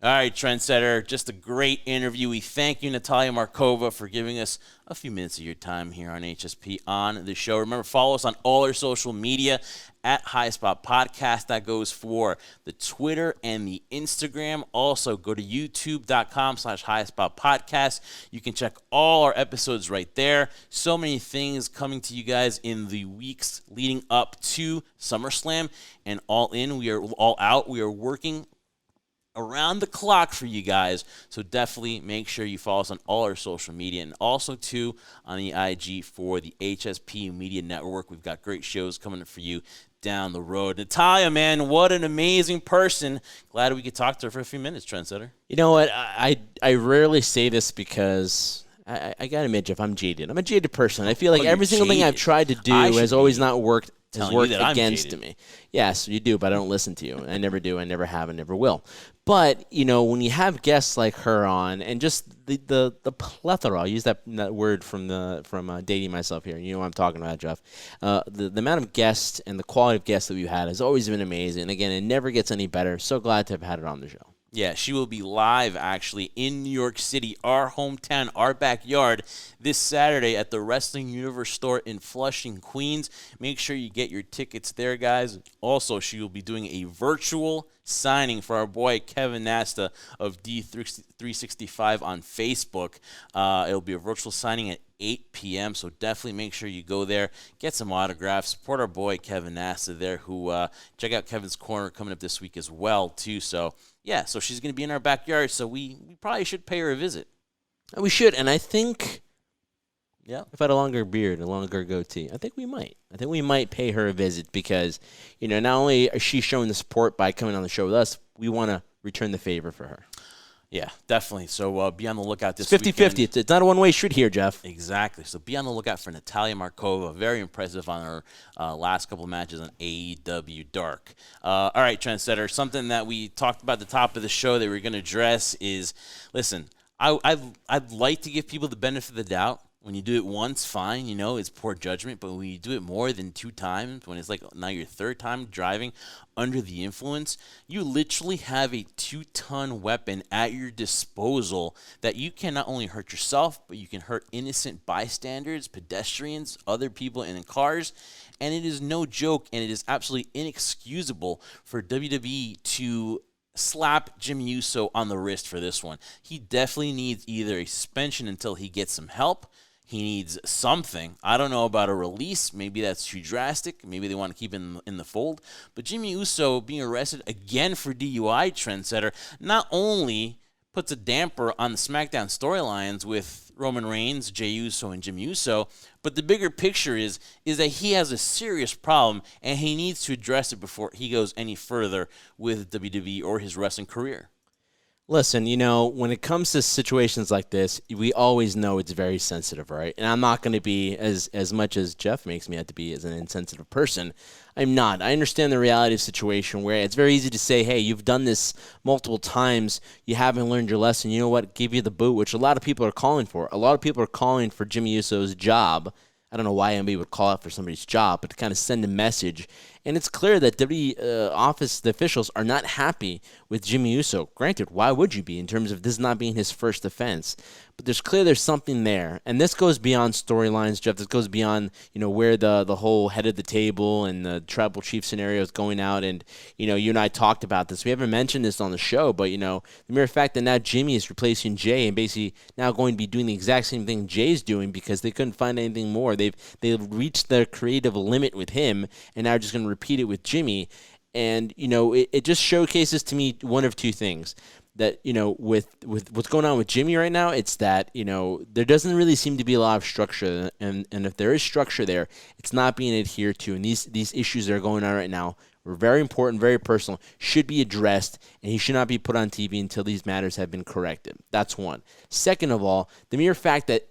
All right, Trendsetter, just a great interview. We thank you, Natalia Markova, for giving us a few minutes of your time here on HSP on the show. Remember, follow us on all our social media at High Spot Podcast. That goes for the Twitter and the Instagram. Also, go to youtube.com/High Spot Podcast. You can check all our episodes right there. So many things coming to you guys in the weeks leading up to SummerSlam and All In. We are all out. We are working around the clock for you guys, so definitely make sure you follow us on all our social media and also too on the IG for the HSP Media Network. We've got great shows coming up for you down the road. Natalia, man, what an amazing person. Glad we could talk to her for a few minutes, Trendsetter. You know what? I rarely say this because I got to admit, Jeff, I'm jaded. I'm a jaded person. I feel like every single thing I've tried to do has always not worked telling work you that I'm against jaded. me. Yes, you do, but I don't listen to you. I never do. I never have. I never will. But when you have guests like her on, and just the plethora, I'll use that word from dating myself here. You know what I'm talking about, Jeff. The amount of guests and the quality of guests that we've had has always been amazing. And again, it never gets any better. So glad to have had it on the show. Yeah, she will be live, actually, in New York City, our hometown, our backyard, this Saturday at the Wrestling Universe store in Flushing, Queens. Make sure you get your tickets there, guys. Also, she will be doing a virtual signing for our boy Kevin Nasta of D365 on Facebook. It'll be a virtual signing at 8 p.m., so definitely make sure you go there, get some autographs, support our boy Kevin Nasta there, who check out Kevin's Corner coming up this week as well, too. So, yeah, so she's going to be in our backyard, so we probably should pay her a visit. We should, and I think Yeah. if I had a longer beard, a longer goatee, I think we might. I think we might pay her a visit because, not only is she showing the support by coming on the show with us, we want to return the favor for her. Yeah, definitely. So be on the lookout this It's 50-50. weekend. It's not a one-way street here, Jeff. Exactly. So be on the lookout for Natalia Markova. Very impressive on her last couple of matches on AEW Dark. All right, Trendsetter, something that we talked about at the top of the show that we're going to address is, listen, I'd like to give people the benefit of the doubt. When you do it once, fine, it's poor judgment. But when you do it more than 2 times, when it's like now your 3rd time driving under the influence, you literally have a 2-ton weapon at your disposal that you can not only hurt yourself, but you can hurt innocent bystanders, pedestrians, other people in cars. And it is no joke, and it is absolutely inexcusable for WWE to slap Jimmy Uso on the wrist for this one. He definitely needs either a suspension until he gets some help. He needs something. I don't know about a release. Maybe that's too drastic. Maybe they want to keep him in the fold. But Jimmy Uso being arrested again for DUI, Trendsetter, not only puts a damper on the SmackDown storylines with Roman Reigns, Jey Uso, and Jimmy Uso, but the bigger picture is that he has a serious problem, and he needs to address it before he goes any further with WWE or his wrestling career. Listen, when it comes to situations like this, we always know it's very sensitive, right? And I'm not going to be, as much as Jeff makes me out to be as an insensitive person, I'm not. I understand the reality of the situation where it's very easy to say, hey, you've done this multiple times, you haven't learned your lesson, you know what, give you the boot, which a lot of people are calling for. A lot of people are calling for Jimmy Uso's job. I don't know why anybody would call out for somebody's job, but to kind of send a message. And it's clear that WWE office, the officials, are not happy with Jimmy Uso. Granted, why would you be in terms of this not being his first offense? But there's something there. And this goes beyond storylines, Jeff. This goes beyond, where the whole head of the table and the tribal chief scenario is going out. And, you and I talked about this. We haven't mentioned this on the show, but, the mere fact that now Jimmy is replacing Jay and basically now going to be doing the exact same thing Jay's doing because they couldn't find anything more. They've reached their creative limit with him and now just going to repeat it with Jimmy. And, it just showcases to me one of 2 things. That, with what's going on with Jimmy right now, it's that, there doesn't really seem to be a lot of structure. And if there is structure there, it's not being adhered to. And these issues that are going on right now were very important, very personal, should be addressed. And he should not be put on TV until these matters have been corrected. That's one. Second of all, the mere fact that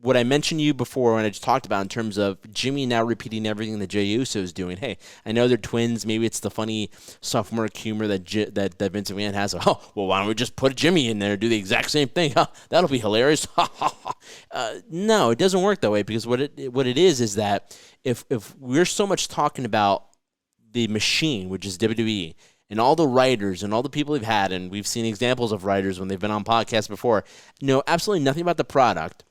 what I mentioned to you before when I just talked about in terms of Jimmy now repeating everything that Jey Uso is doing. Hey, I know they're twins. Maybe it's the funny sophomore humor that Vince McMahon has. Oh, well, why don't we just put Jimmy in there and do the exact same thing? That'll be hilarious. No, it doesn't work that way because what it is that if we're so much talking about the machine, which is WWE, and all the writers and all the people we've had, and we've seen examples of writers when they've been on podcasts before, know absolutely nothing about the product,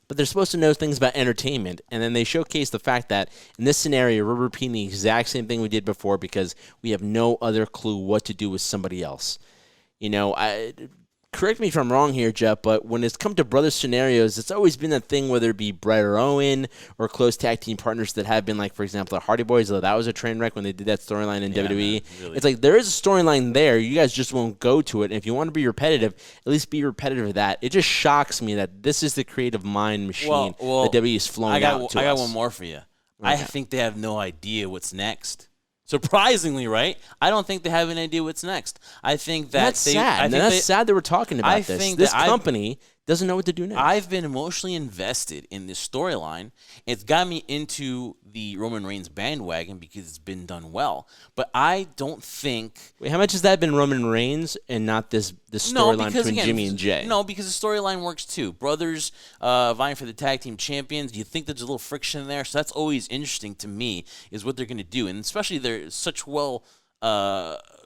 but they're supposed to know things about entertainment, and then they showcase the fact that in this scenario, we're repeating the exact same thing we did before because we have no other clue what to do with somebody else. Correct me if I'm wrong here, Jeff, but when it's come to brother scenarios, it's always been that thing, whether it be Bret or Owen or close tag team partners that have been, like, for example, the Hardy Boys. That was a train wreck when they did that storyline in WWE. Man, really. It's like there is a storyline there. You guys just won't go to it. And if you want to be repetitive, at least be repetitive of that. It just shocks me that this is the creative mind machine that WWE is flowing out to us. I got one more for you. Okay. I think they have no idea what's next. Surprisingly, right? I don't think they have an idea what's next. I think that that's sad. That's sad that we're talking about this. This company doesn't know what to do next. I've been emotionally invested in this storyline. It's got me into the Roman Reigns bandwagon because it's been done well. But I don't think... Wait, how much has that been Roman Reigns and not this storyline between Jimmy and Jay? No, because the storyline works too. Brothers vying for the tag team champions. You think there's a little friction there. So that's always interesting to me is what they're going to do. And especially they're such well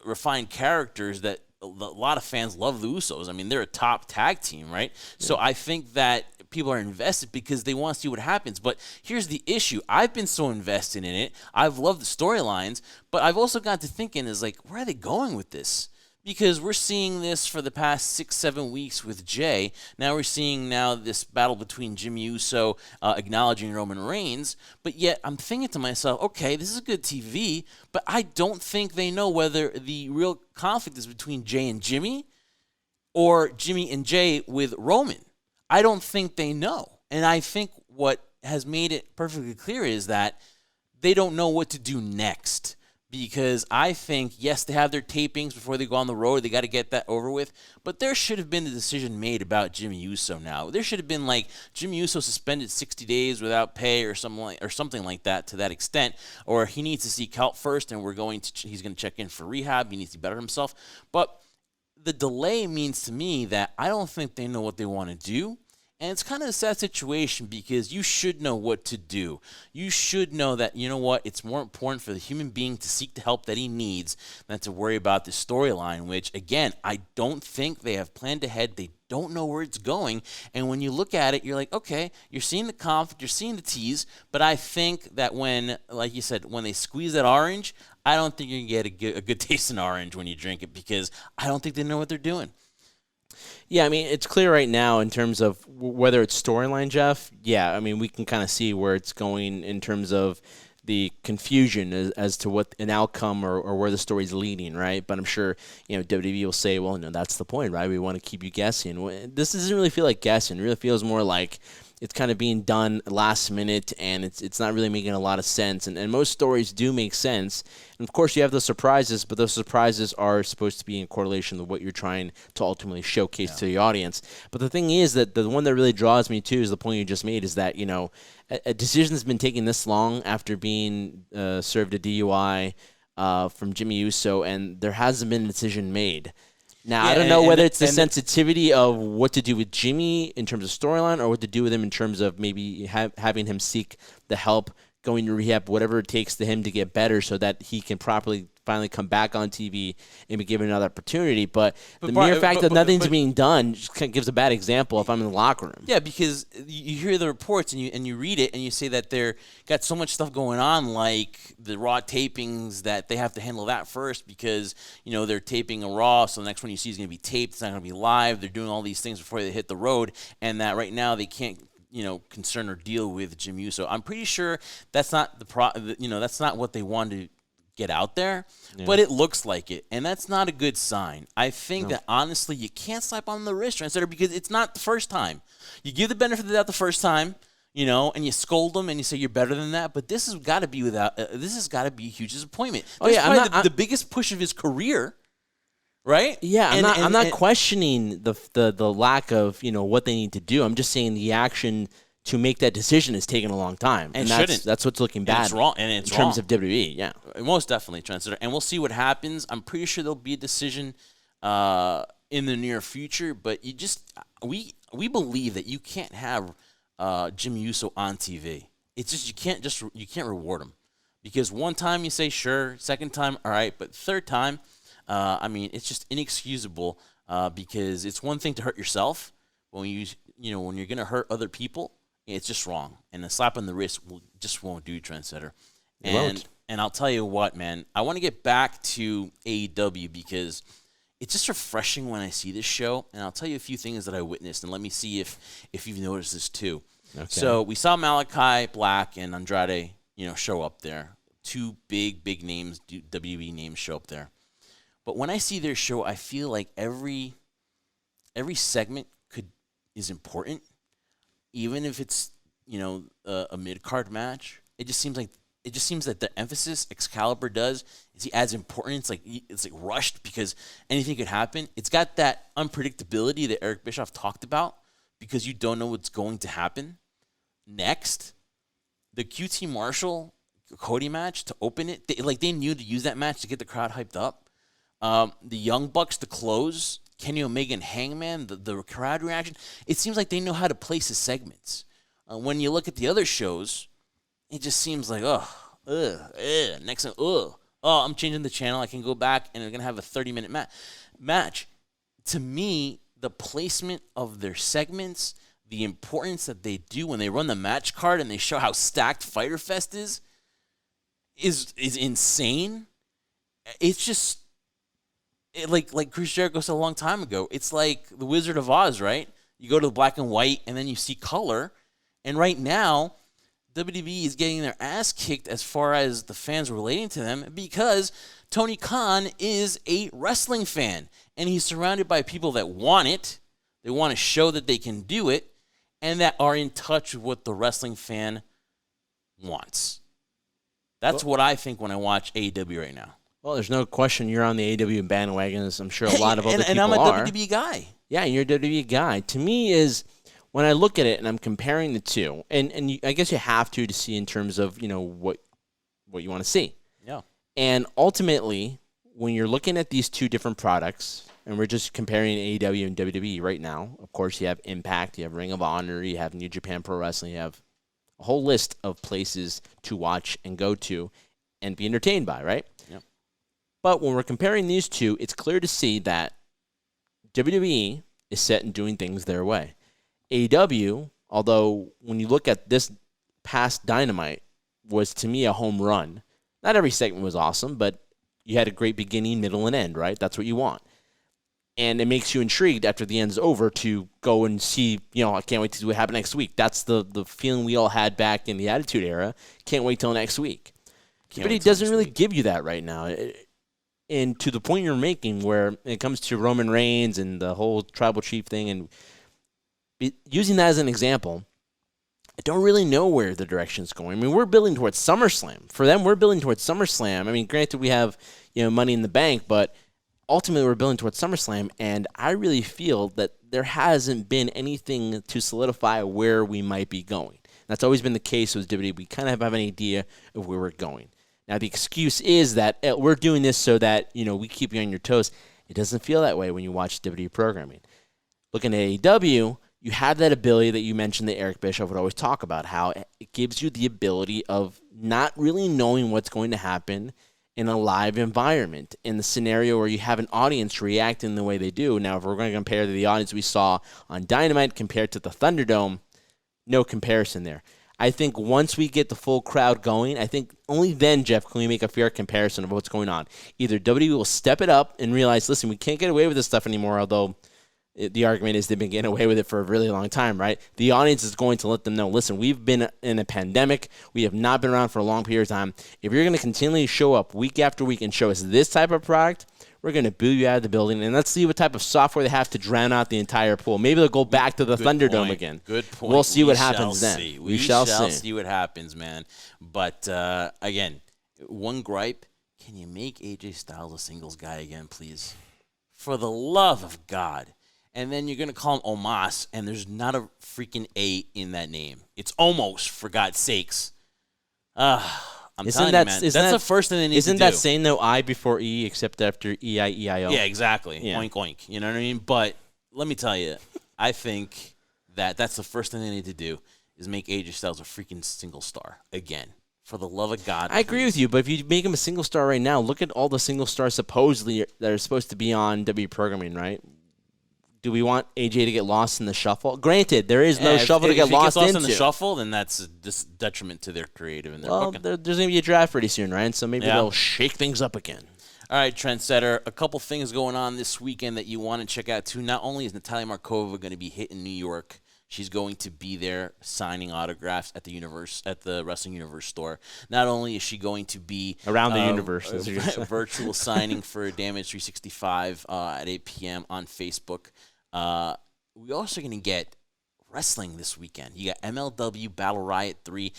refined characters that a lot of fans love the Usos. I mean, they're a top tag team, right? Yeah. So I think that people are invested because they want to see what happens. But here's the issue. I've been so invested in it. I've loved the storylines, but I've also got to thinking is like, where are they going with this? Because we're seeing this for the past 6-7 weeks with Jay. Now we're seeing this battle between Jimmy Uso acknowledging Roman Reigns. But yet I'm thinking to myself, okay, this is good TV, but I don't think they know whether the real conflict is between Jay and Jimmy or Jimmy and Jay with Roman. I don't think they know. And I think what has made it perfectly clear is that they don't know what to do next. Because I think, yes, they have their tapings before they go on the road. They got to get that over with. But there should have been a decision made about Jimmy Uso now. There should have been like Jimmy Uso suspended 60 days without pay or something like that to that extent. Or he needs to seek help first, and he's going to check in for rehab. He needs to better himself. But the delay means to me that I don't think they know what they want to do. And it's kind of a sad situation because you should know what to do. You should know that, you know what, it's more important for the human being to seek the help that he needs than to worry about the storyline, which, again, I don't think they have planned ahead. They don't know where it's going. And when you look at it, you're like, okay, you're seeing the conflict, you're seeing the tease, but I think that when, like you said, when they squeeze that orange, I don't think you're going to get a good taste in orange when you drink it because I don't think they know what they're doing. Yeah, I mean, it's clear right now in terms of whether it's storyline, Jeff. Yeah, I mean, we can kind of see where it's going in terms of the confusion as to what an outcome or where the story's leading, right? But I'm sure, WWE will say, well, no, that's the point, right? We want to keep you guessing. This doesn't really feel like guessing. It really feels more like it's kind of being done last minute, and it's not really making a lot of sense. And most stories do make sense. And, of course, you have the surprises, but those surprises are supposed to be in correlation with what you're trying to ultimately showcase to the audience. But the thing is that the one that really draws me, too, is the point you just made, is that, a decision's been taking this long after being served a DUI from Jimmy Uso, and there hasn't been a decision made. Now, I don't know whether it's the sensitivity of what to do with Jimmy in terms of storyline or what to do with him in terms of maybe having him seek the help, going to rehab, whatever it takes to him to get better so that he can properly finally come back on TV and be given another opportunity. But the mere fact that nothing's being done just kind of gives a bad example if I'm in the locker room. Yeah, because you hear the reports and you read it and you say that they're got so much stuff going on, like the Raw tapings, that they have to handle that first because, they're taping a Raw, so the next one you see is going to be taped. It's not going to be live. They're doing all these things before they hit the road, and that right now they can't concern or deal with Jim Uso. I'm pretty sure that's not that's not what they want to get out there, but it looks like it, and that's not a good sign. I think that honestly, you can't slap on the wrist, Trendsetter, because it's not the first time. You give the benefit of the doubt the first time, and you scold them and you say you're better than that. But this has got to be this has got to be a huge disappointment. The biggest push of his career. Right? Yeah, I'm not questioning the lack of what they need to do. I'm just saying the action to make that decision is taking a long time, and that's what's looking bad. It's wrong, and in terms of WWE. Yeah, most definitely, Trendsetter, and we'll see what happens. I'm pretty sure there'll be a decision in the near future, but we believe that you can't have Jimmy Uso on TV. It's just you can't reward him because one time you say sure, second time all right, but third time. It's just inexcusable because it's one thing to hurt yourself, but when you're gonna hurt other people, it's just wrong. And a slap on the wrist just won't do, Trendsetter. And I'll tell you what, man, I want to get back to AEW because it's just refreshing when I see this show. And I'll tell you a few things that I witnessed, and let me see if you've noticed this too. Okay. So we saw Malachi Black and Andrade, show up there. Two big names, WWE names, show up there. But when I see their show, I feel like every segment is important, even if it's a mid-card match. It just seems that the emphasis Excalibur does is he adds importance. It's like rushed because anything could happen. It's got that unpredictability that Eric Bischoff talked about because you don't know what's going to happen next. The QT Marshall Cody match to open it, they knew to use that match to get the crowd hyped up. The Young Bucks to close, Kenny Omega and Hangman, the crowd reaction. It seems like they know how to place the segments. When you look at the other shows, it just seems like, next time, I'm changing the channel. I can go back and they're going to have a 30-minute match. To me, the placement of their segments, the importance that they do when they run the match card and they show how stacked Fyter Fest is insane. It's just like Chris Jericho said a long time ago. It's like the Wizard of Oz, right? You go to the black and white and then you see color. And right now, WWE is getting their ass kicked as far as the fans relating to them because Tony Khan is a wrestling fan and he's surrounded by people that want it. They want to show that they can do it and that are in touch with what the wrestling fan wants. That's what I think when I watch AEW right now. Well, there's no question you're on the AEW bandwagon, as I'm sure a lot of other people are. And I'm a WWE guy. Yeah, you're a WWE guy. To me is when I look at it and I'm comparing the two, and I guess you have to see in terms of, what you want to see. Yeah. And ultimately, when you're looking at these two different products, and we're just comparing AEW and WWE right now, of course, you have Impact, you have Ring of Honor, you have New Japan Pro Wrestling, you have a whole list of places to watch and go to and be entertained by, right? Yep. But when we're comparing these two, it's clear to see that WWE is set in doing things their way. AEW, although when you look at this past Dynamite, was to me a home run. Not every segment was awesome, but you had a great beginning, middle, and end, right? That's what you want. And it makes you intrigued after the end's over to go and see, I can't wait to see what happens next week. That's the feeling we all had back in the Attitude Era. Can't wait till next week. But it doesn't really give you that right now. And to the point you're making where it comes to Roman Reigns and the whole tribal chief thing, and using that as an example, I don't really know where the direction's going. I mean, we're building towards SummerSlam. For them, we're building towards SummerSlam. I mean, granted, we have Money in the Bank, but ultimately we're building towards SummerSlam, and I really feel that there hasn't been anything to solidify where we might be going. That's always been the case with WWE. We kind of have an idea of where we're going. Now, the excuse is that we're doing this so that, we keep you on your toes. It doesn't feel that way when you watch WWE programming. Looking at AEW, you have that ability that you mentioned that Eric Bischoff would always talk about, how it gives you the ability of not really knowing what's going to happen in a live environment, in the scenario where you have an audience reacting the way they do. Now, if we're going to compare to the audience we saw on Dynamite compared to the Thunderdome, no comparison there. I think once we get the full crowd going, I think only then, Jeff, can we make a fair comparison of what's going on. Either WWE will step it up and realize, listen, we can't get away with this stuff anymore, although the argument is they've been getting away with it for a really long time, right? The audience is going to let them know, listen, we've been in a pandemic. We have not been around for a long period of time. If you're going to continually show up week after week and show us this type of product, we're going to boo you out of the building, and let's see what type of software they have to drown out the entire pool. Maybe they'll go back to the Thunderdome again. Good point. We'll see what happens then. We shall see what happens, man. But, again, one gripe, can you make AJ Styles a singles guy again, please? For the love of God. And then you're going to call him Omos, and there's not a freaking A in that name. It's almost, for God's sakes. I'm telling you, man. That's the first thing they need to do. Isn't that saying no I before E except after E-I-E-I-O? Yeah, exactly. Yeah. Oink, oink. You know what I mean? But let me tell you, I think that's the first thing they need to do is make AJ Styles a freaking single star again. For the love of God. I agree with you, but if you make him a single star right now, look at all the single stars supposedly that are supposed to be on WWE programming, right? Do we want AJ to get lost in the shuffle? Granted, there is no shuffle to get lost into. If he gets lost in the shuffle, then that's a detriment to their creative and their booking. There's going to be a draft pretty soon, right? So maybe they'll shake things up again. All right, Trendsetter, a couple things going on this weekend that you want to check out, too. Not only is Natalia Markova going to be hitting New York, she's going to be there signing autographs at the Wrestling Universe store. Not only is she going to be around the universe, virtual signing for Damage 365 at 8 p.m. on Facebook. We're also going to get wrestling this weekend. You got MLW Battle Riot 3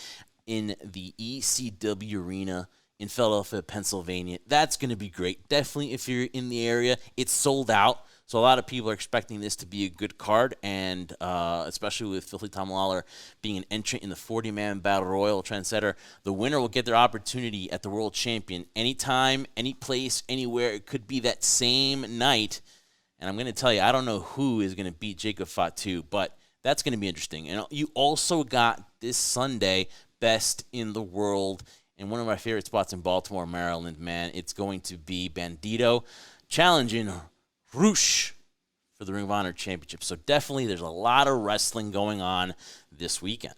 in the ECW Arena in Philadelphia, Pennsylvania. That's going to be great. Definitely if you're in the area. It's sold out. So a lot of people are expecting this to be a good card, and especially with Filthy Tom Lawler being an entrant in the 40-man Battle Royal trendsetter, the winner will get their opportunity at the World Champion anytime, any place, anywhere. It could be that same night. And I'm going to tell you, I don't know who is going to beat Jacob Fatu, but that's going to be interesting. And you also got this Sunday Best in the World in one of my favorite spots in Baltimore, Maryland, man. It's going to be Bandito challenging Roosh for the Ring of Honor Championship. So definitely there's a lot of wrestling going on this weekend.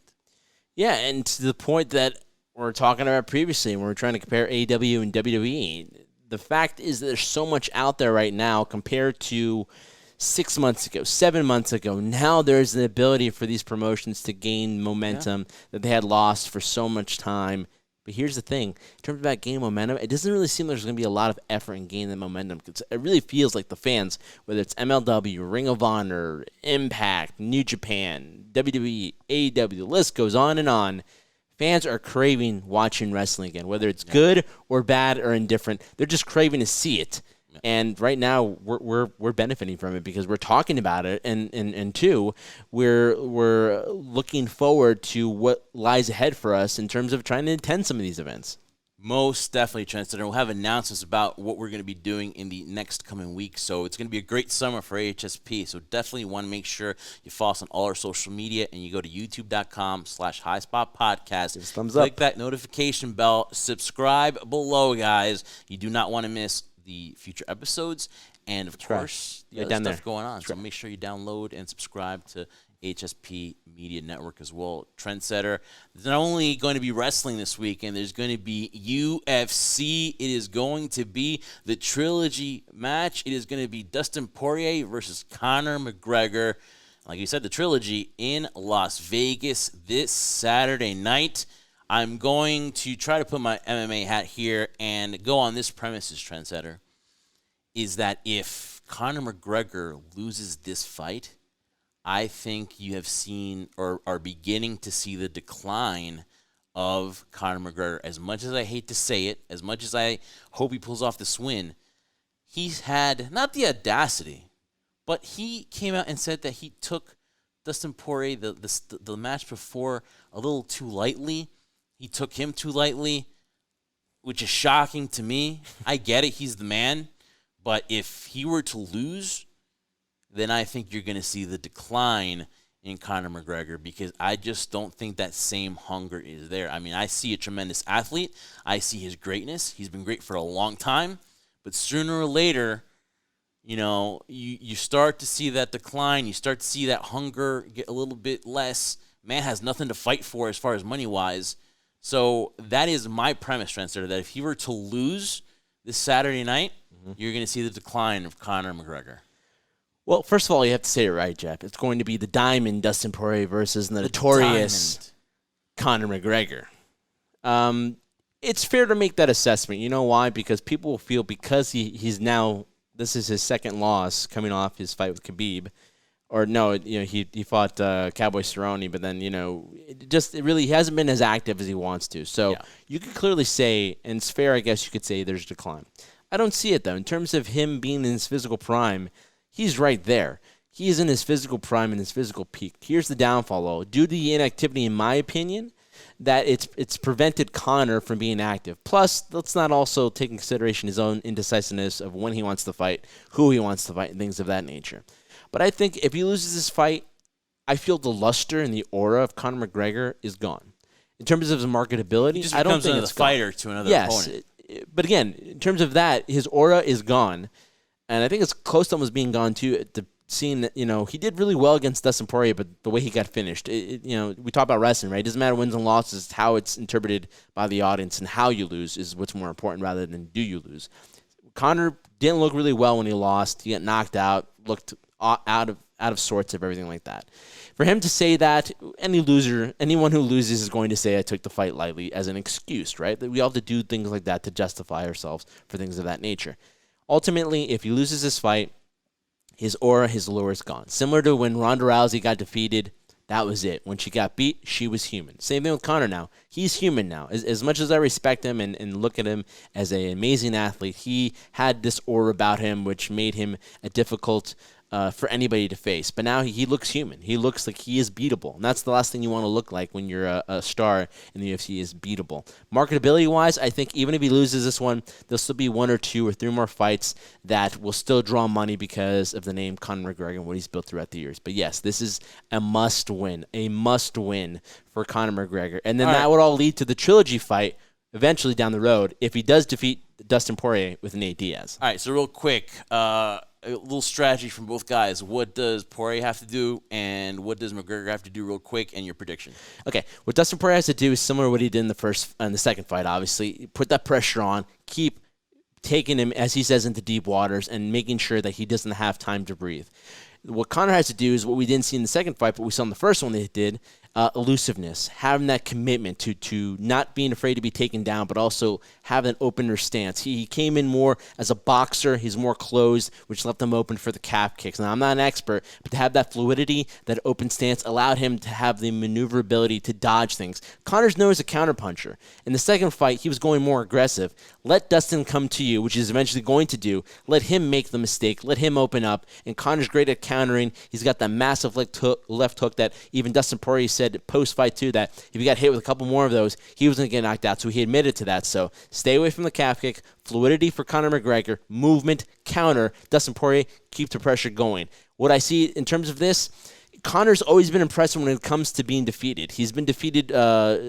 Yeah, and to the point that we're talking about previously when we're trying to compare AEW and WWE, the fact is that there's so much out there right now compared to 6 months ago, 7 months ago. Now there's an ability for these promotions to gain momentum that they had lost for so much time. But here's the thing. In terms of that gaining momentum, it doesn't really seem like there's going to be a lot of effort in gaining that momentum. It really feels like the fans, whether it's MLW, Ring of Honor, Impact, New Japan, WWE, AEW, the list goes on and on. Fans are craving watching wrestling again, whether it's good or bad or indifferent. They're just craving to see it. And right now we're benefiting from it because we're talking about it, and two, we're looking forward to what lies ahead for us in terms of trying to attend some of these events. Most definitely, Trendsetter. We'll have announcements about what we're going to be doing in the next coming week. So it's going to be a great summer for HSP. So definitely want to make sure you follow us on all our social media and you go to youtube.com/highspotpodcast. Thumbs up. Click that notification bell. Subscribe below, guys. You do not want to miss the future episodes. And, of course, the other stuff going on. So make sure you download and subscribe to HSP Media Network as well. Trendsetter. There's not only going to be wrestling this weekend, there's going to be UFC. It is going to be the trilogy match. It is going to be Dustin Poirier versus Conor McGregor. Like you said, the trilogy in Las Vegas this Saturday night. I'm going to try to put my MMA hat here and go on this premises, Trendsetter, is that if Conor McGregor loses this fight, I think you have seen or are beginning to see the decline of Conor McGregor. As much as I hate to say it, as much as I hope he pulls off this win, he's had not the audacity, but he came out and said that he took Dustin Poirier, the match before, a little too lightly. He took him too lightly, which is shocking to me. I get it, he's the man, but if he were to lose, then I think you're going to see the decline in Conor McGregor because I just don't think that same hunger is there. I mean, I see a tremendous athlete. I see his greatness. He's been great for a long time. But sooner or later, you know, you start to see that decline. You start to see that hunger get a little bit less. Man has nothing to fight for as far as money-wise. So that is my premise, Trendsetter, that if he were to lose this Saturday night, you're going to see the decline of Conor McGregor. Well, first of all, you have to say it right, Jeff. It's going to be the Diamond Dustin Poirier versus the notorious Conor McGregor. It's fair to make that assessment. You know why? Because people will feel because he's now, this is his second loss coming off his fight with Khabib. Or no, you know, he fought Cowboy Cerrone, but then, you know, it really he hasn't been as active as he wants to. So you could clearly say, and it's fair, I guess you could say there's a decline. I don't see it, though. In terms of him being in his physical prime, he's right there. He is in his physical prime and his physical peak. Here's the downfall, though. Due to the inactivity, in my opinion, that it's prevented Conor from being active. Plus, let's not also take in consideration his own indecisiveness of when he wants to fight, who he wants to fight, and things of that nature. But I think if he loses this fight, I feel the luster and the aura of Conor McGregor is gone. In terms of his marketability, I don't think it's a fighter to another opponent. But again, in terms of that, his aura is gone. And I think it's close to almost being gone, too, to seeing that, you know, he did really well against Dustin Poirier, but the way he got finished, you know, we talk about wrestling, right? It doesn't matter wins and losses, it's how it's interpreted by the audience, and how you lose is what's more important rather than do you lose. Conor didn't look really well when he lost. He got knocked out, looked out of sorts of everything like that. For him to say that, anyone who loses is going to say I took the fight lightly as an excuse, right? That we all have to do things like that to justify ourselves for things of that nature. Ultimately, if he loses this fight, his aura, his allure is gone. Similar to when Ronda Rousey got defeated That was it. When she got beat, she was human. Same thing with Conor now. He's human now. As much as I respect him and look at him as an amazing athlete, he had this aura about him which made him a difficult for anybody to face. But now he looks human. He looks like he is beatable. And that's the last thing you want to look like when you're a star in the UFC is beatable. Marketability-wise, I think even if he loses this one, there'll still be 1 or 2 or 3 more fights that will still draw money because of the name Conor McGregor and what he's built throughout the years. But yes, this is a must-win for Conor McGregor. And then that would all lead to the trilogy fight eventually down the road if he does defeat Dustin Poirier with Nate Diaz. All right, so real quick, a little strategy from both guys. What does Poirier have to do, and what does McGregor have to do real quick, and your prediction? Okay, what Dustin Poirier has to do is similar to what he did in the second fight, obviously. Put that pressure on, keep taking him, as he says, into deep waters and making sure that he doesn't have time to breathe. What Conor has to do is what we didn't see in the second fight, but we saw in the first one they did, elusiveness, having that commitment to not being afraid to be taken down, but also have an opener stance. He came in more as a boxer. He's more closed, which left him open for the calf kicks. Now, I'm not an expert, but to have that fluidity, that open stance, allowed him to have the maneuverability to dodge things. Conor's known as a counterpuncher. In the second fight, he was going more aggressive. Let Dustin come to you, which he's eventually going to do. Let him make the mistake. Let him open up. And Conor's great at countering. He's got that massive left hook that even Dustin Poirier said post-fight too, that if he got hit with a couple more of those, he was going to get knocked out. So he admitted to that. So stay away from the calf kick. Fluidity for Conor McGregor. Movement, counter. Dustin Poirier, keep the pressure going. What I see in terms of this, Conor's always been impressive when it comes to being defeated. He's been defeated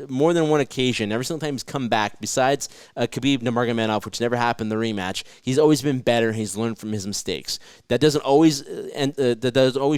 more than one occasion. Every single time he's come back, besides Khabib Nurmagomedov, which never happened in the rematch, he's always been better. He's learned from his mistakes. That doesn't always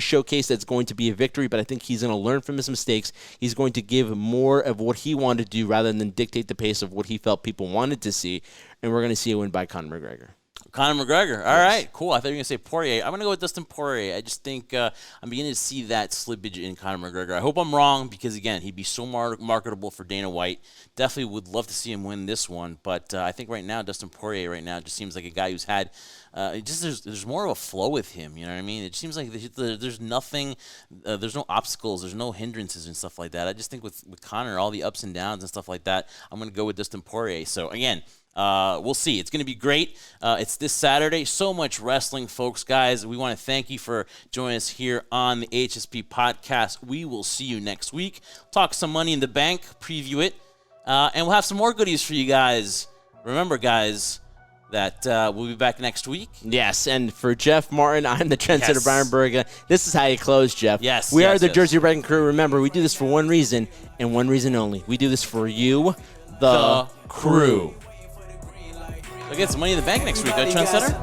showcase that it's going to be a victory, but I think he's going to learn from his mistakes. He's going to give more of what he wanted to do rather than dictate the pace of what he felt people wanted to see, and we're going to see a win by Conor McGregor. Conor McGregor. All right, cool. I thought you were going to say Poirier. I'm going to go with Dustin Poirier. I just think I'm beginning to see that slippage in Conor McGregor. I hope I'm wrong because, again, he'd be so marketable for Dana White. Definitely would love to see him win this one. But I think right now, Dustin Poirier right now just seems like a guy who's had there's more of a flow with him. You know what I mean? It seems like there's nothing, there's no obstacles, there's no hindrances and stuff like that. I just think with Conor, all the ups and downs and stuff like that, I'm going to go with Dustin Poirier. So, again, we'll see. It's going to be great. It's this Saturday. So much wrestling, folks. Guys, we want to thank you for joining us here on the HSP podcast. We will see you next week. Talk some Money in the Bank, preview it, and we'll have some more goodies for you guys. Remember, guys, that we'll be back next week. Yes, and for Jeff Martin, I'm the trendsetter, Bryan Burga. This is how you close, Jeff. Yes, we are the Jersey Wrecking Crew. Remember, we do this for one reason, and one reason only. We do this for you, the crew. I'll get some Money in the Bank next week, Trendsetter.